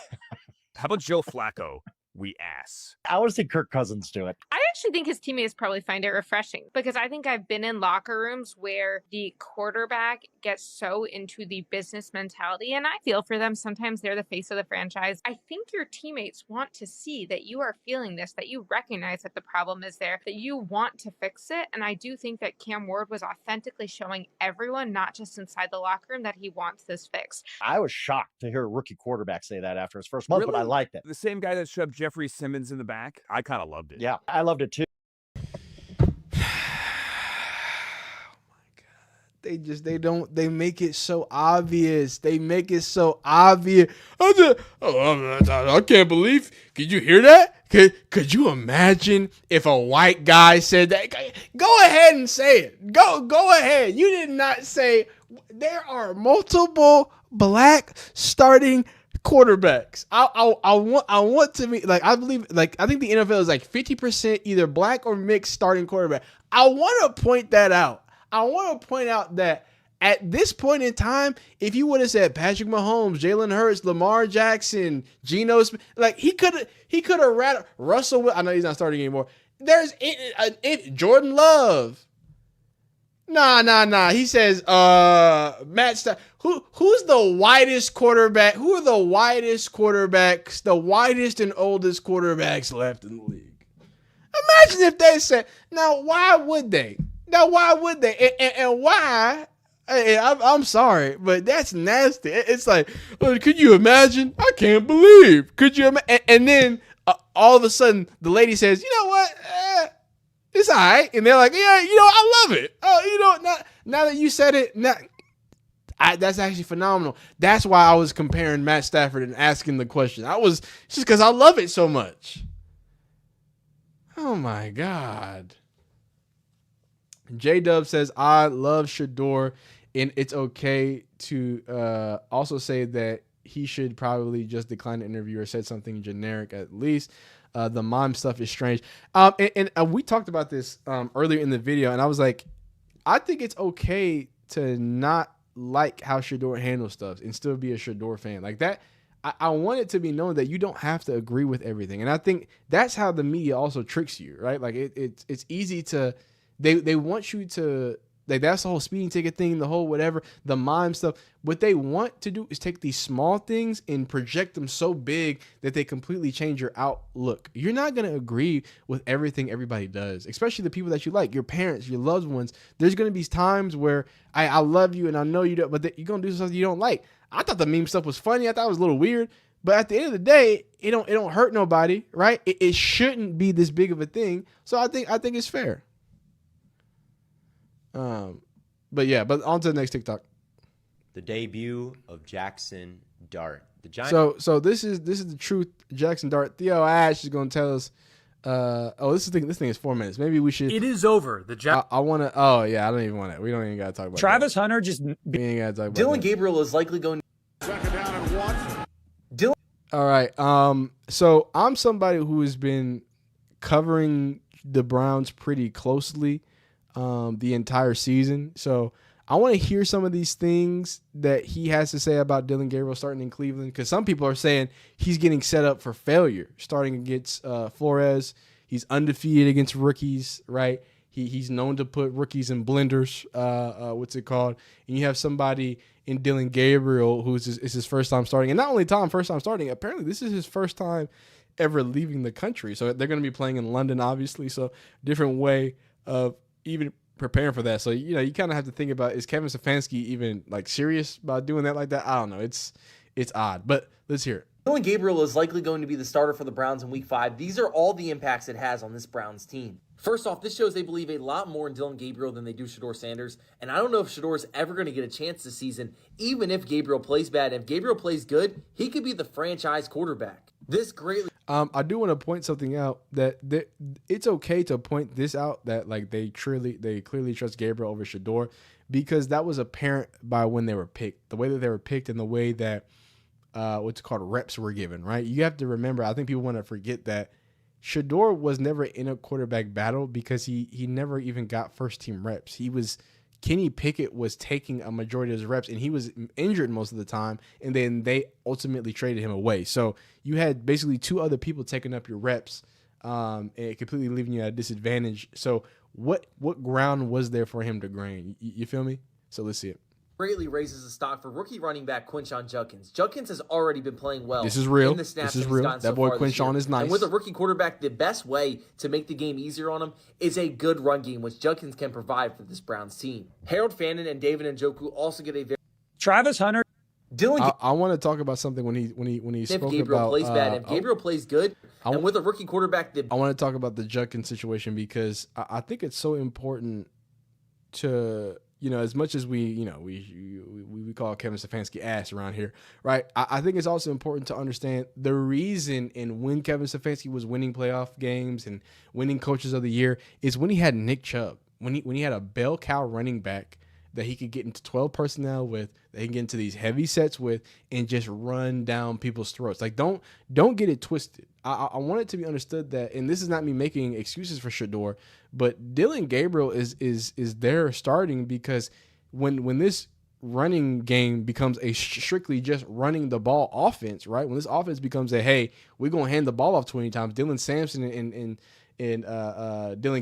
How about Joe Flacco? We ass. I want to see Kirk Cousins do it. I actually think his teammates probably find it refreshing because I think I've been in locker rooms where the quarterback gets so into the business mentality, and I feel for them. Sometimes they're the face of the franchise. I think your teammates want to see that you are feeling this, that you recognize that the problem is there, that you want to fix it. And I do think that Cam Ward was authentically showing everyone, not just inside the locker room, that he wants this fixed. I was shocked to hear a rookie quarterback say that after his first month, but I liked it. The same guy that shoved Jeffrey Simmons in the back? I kind of loved it. Yeah, I loved it too. They make it so obvious. They make it so obvious. I can't believe. Could you hear that? Could you imagine if a white guy said that? Go ahead and say it. Go ahead. You did not say there are multiple black starting quarterbacks. I want to be like, I believe, like, I think the NFL is like 50% either black or mixed starting quarterback. I want to point that out. I want to point out that at this point in time, if you would have said Patrick Mahomes, Jalen Hurts, Lamar Jackson, Geno Smith, like he could have rattled Russell. I know he's not starting anymore. There's Jordan Love. Nah. He says, Matt Stafford. Who's the widest quarterback? Who are the widest quarterbacks, the widest and oldest quarterbacks left in the league? Imagine if they said, now why would they? And why? I'm sorry, but that's nasty. It's like, could you imagine? I can't believe. Could you imagine? And then all of a sudden, the lady says, you know what? It's all right. And they're like, yeah, I love it. Oh, now that you said it, that's actually phenomenal. That's why I was comparing Matt Stafford and asking the question. It's just because I love it so much. Oh, my God. J-Dub says, I love Shedeur, and it's okay to also say that he should probably just decline the interview or said something generic at least. The mime stuff is strange. And we talked about this earlier in the video, and I was like, I think it's okay to not like how Shedeur handles stuff and still be a Shedeur fan. Like that, I want it to be known that you don't have to agree with everything. And I think that's how the media also tricks you, right? Like it's easy to... They want you to, like, that's the whole speeding ticket thing, the whole whatever, the mime stuff. What they want to do is take these small things and project them so big that they completely change your outlook. You're not going to agree with everything everybody does, especially the people that you like, your parents, your loved ones. There's going to be times where I love you and I know you don't, but you're going to do something you don't like. I thought the meme stuff was funny. I thought it was a little weird. But at the end of the day, it don't hurt nobody, right? It shouldn't be this big of a thing. So I think it's fair. But on to the next TikTok. The debut of Jackson Dart. The Giants. So this is the truth. Jackson Dart. Theo Ash is going to tell us. This thing is 4 minutes. Maybe we should. It is over. I want to. Oh yeah, I don't even want it. We don't even got to talk about Travis Hunter. Just we ain't got to talk about Dylan that. Gabriel is likely going. Second down and 1. Dylan. All right. So I'm somebody who has been covering the Browns pretty closely the entire season. So I want to hear some of these things that he has to say about Dylan Gabriel starting in Cleveland, because some people are saying he's getting set up for failure starting against Flores. He's undefeated against rookies, right? He's known to put rookies in blenders, what's it called? And you have somebody in Dylan Gabriel who's it's his first time starting. And not only first time starting, apparently this is his first time ever leaving the country. So they're going to be playing in London, obviously. So different way of even preparing for that. So, you kind of have to think about, is Kevin Stefanski even like serious about doing that like that? I don't know. It's odd, but let's hear it. Dylan Gabriel is likely going to be the starter for the Browns in Week 5. These are all the impacts it has on this Browns team. First off, this shows they believe a lot more in Dylan Gabriel than they do Shadeur Sanders, and I don't know if Shadeur is ever going to get a chance this season, even if Gabriel plays bad. If Gabriel plays good, he could be the franchise quarterback. This greatly... I do want to point something out that it's okay to point this out, that like they clearly trust Gabriel over Shedeur, because that was apparent by when they were picked, the way that they were picked and the way that what's called reps were given, right? You have to remember, I think people want to forget that Shedeur was never in a quarterback battle because he never even got first team reps. Kenny Pickett was taking a majority of his reps, and he was injured most of the time, and then they ultimately traded him away. So you had basically two other people taking up your reps, and completely leaving you at a disadvantage. So what ground was there for him to gain? You feel me? So let's see it. Greatly raises the stock for rookie running back Quinshon Judkins. Judkins has already been playing well. This is real. In the snaps This is real. That boy Quinshon is nice. And with a rookie quarterback, the best way to make the game easier on him is a good run game, which Judkins can provide for this Browns team. Harold Fannin and David Njoku also get a very... Travis Hunter. Dylan. I want to talk about something when he spoke Gabriel about plays bad. If Gabriel plays good, and with a rookie quarterback, I want to talk about the Judkins situation, because I think it's so important to as much as we call Kevin Stefanski ass around here, right? I think it's also important to understand the reason and when Kevin Stefanski was winning playoff games and winning coaches of the year is when he had Nick Chubb, when he had a bell cow running back that he could get into 12 personnel with, that he can get into these heavy sets with, and just run down people's throats. Like, don't get it twisted. I want it to be understood that, and this is not me making excuses for Shedeur, but Dillon Gabriel is there starting because when this running game becomes a strictly just running the ball offense, right? When this offense becomes hey, we're gonna hand the ball off 20 times. Dylan Sampson and Dylan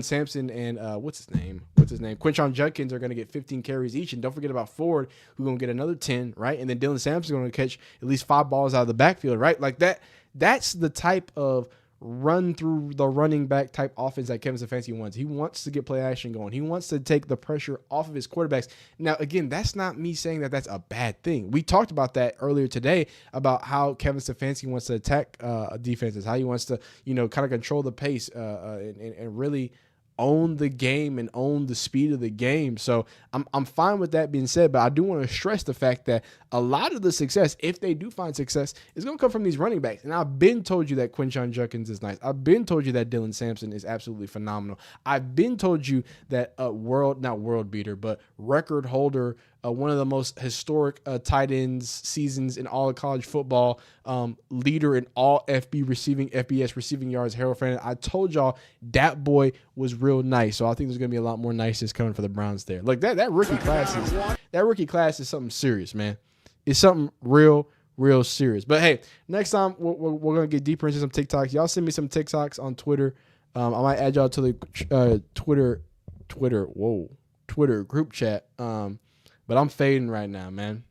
Sampson and what's his name? Quinshon Judkins are going to get 15 carries each, and don't forget about Ford, who's going to get another 10, right? And then Dylan Sampson's going to catch at least 5 balls out of the backfield, right? Like that. That's the type of run through the running back type offense that Kevin Stefanski wants. He wants to get play action going. He wants to take the pressure off of his quarterbacks. Now, again, that's not me saying that that's a bad thing. We talked about that earlier today about how Kevin Stefanski wants to attack defenses, how he wants to, kind of control the pace and really own the game and own the speed of the game. So I'm fine with that being said, but I do want to stress the fact that a lot of the success, if they do find success, is going to come from these running backs. And I've been told you that Quinshon Judkins is nice. I've been told you that Dylan Sampson is absolutely phenomenal. I've been told you that not world beater, but record holder, one of the most historic tight ends seasons in all of college football, leader in all FBS receiving yards, Harold Fernandez. I told y'all that boy was real nice. So I think there's going to be a lot more niceness coming for the Browns there. Like that rookie class is something serious, man. It's something real serious. But hey, next time we're going to get deeper into some TikToks. Y'all send me some TikToks on Twitter. I might add y'all to the Twitter group chat. But I'm fading right now, man.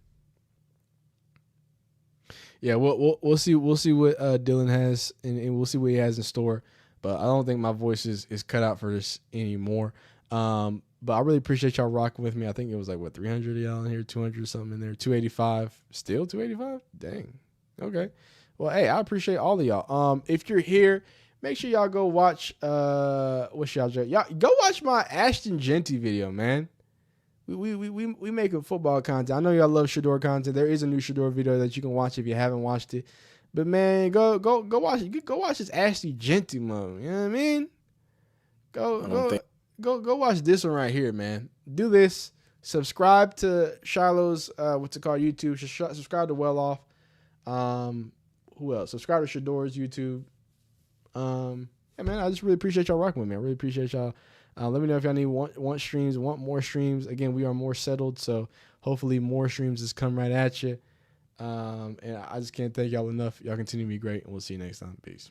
Yeah, we'll see what Dylan has, and we'll see what he has in store. But I don't think my voice is cut out for this anymore. But I really appreciate y'all rocking with me. I think it was 300 of y'all in here, 200 or something in there, 285. Still 285? Dang. Okay. Well, hey, I appreciate all of y'all. If you're here, make sure y'all go watch y'all go watch my Ashton Genty video, man. We making football content. I know y'all love Shedeur content. There is a new Shedeur video that you can watch if you haven't watched it. But man, go watch it. Go watch this Ashley Genty mode. You know what I mean? Go watch this one right here, man. Do this. Subscribe to Shiloh's YouTube. Subscribe to Well Off. Who else? Subscribe to Shadeur's YouTube. Yeah, man, I just really appreciate y'all rocking with me. I really appreciate y'all. Let me know if y'all need want more streams. Again, we are more settled, so hopefully more streams just come right at you. And I just can't thank y'all enough. Y'all continue to be great, and we'll see you next time. Peace.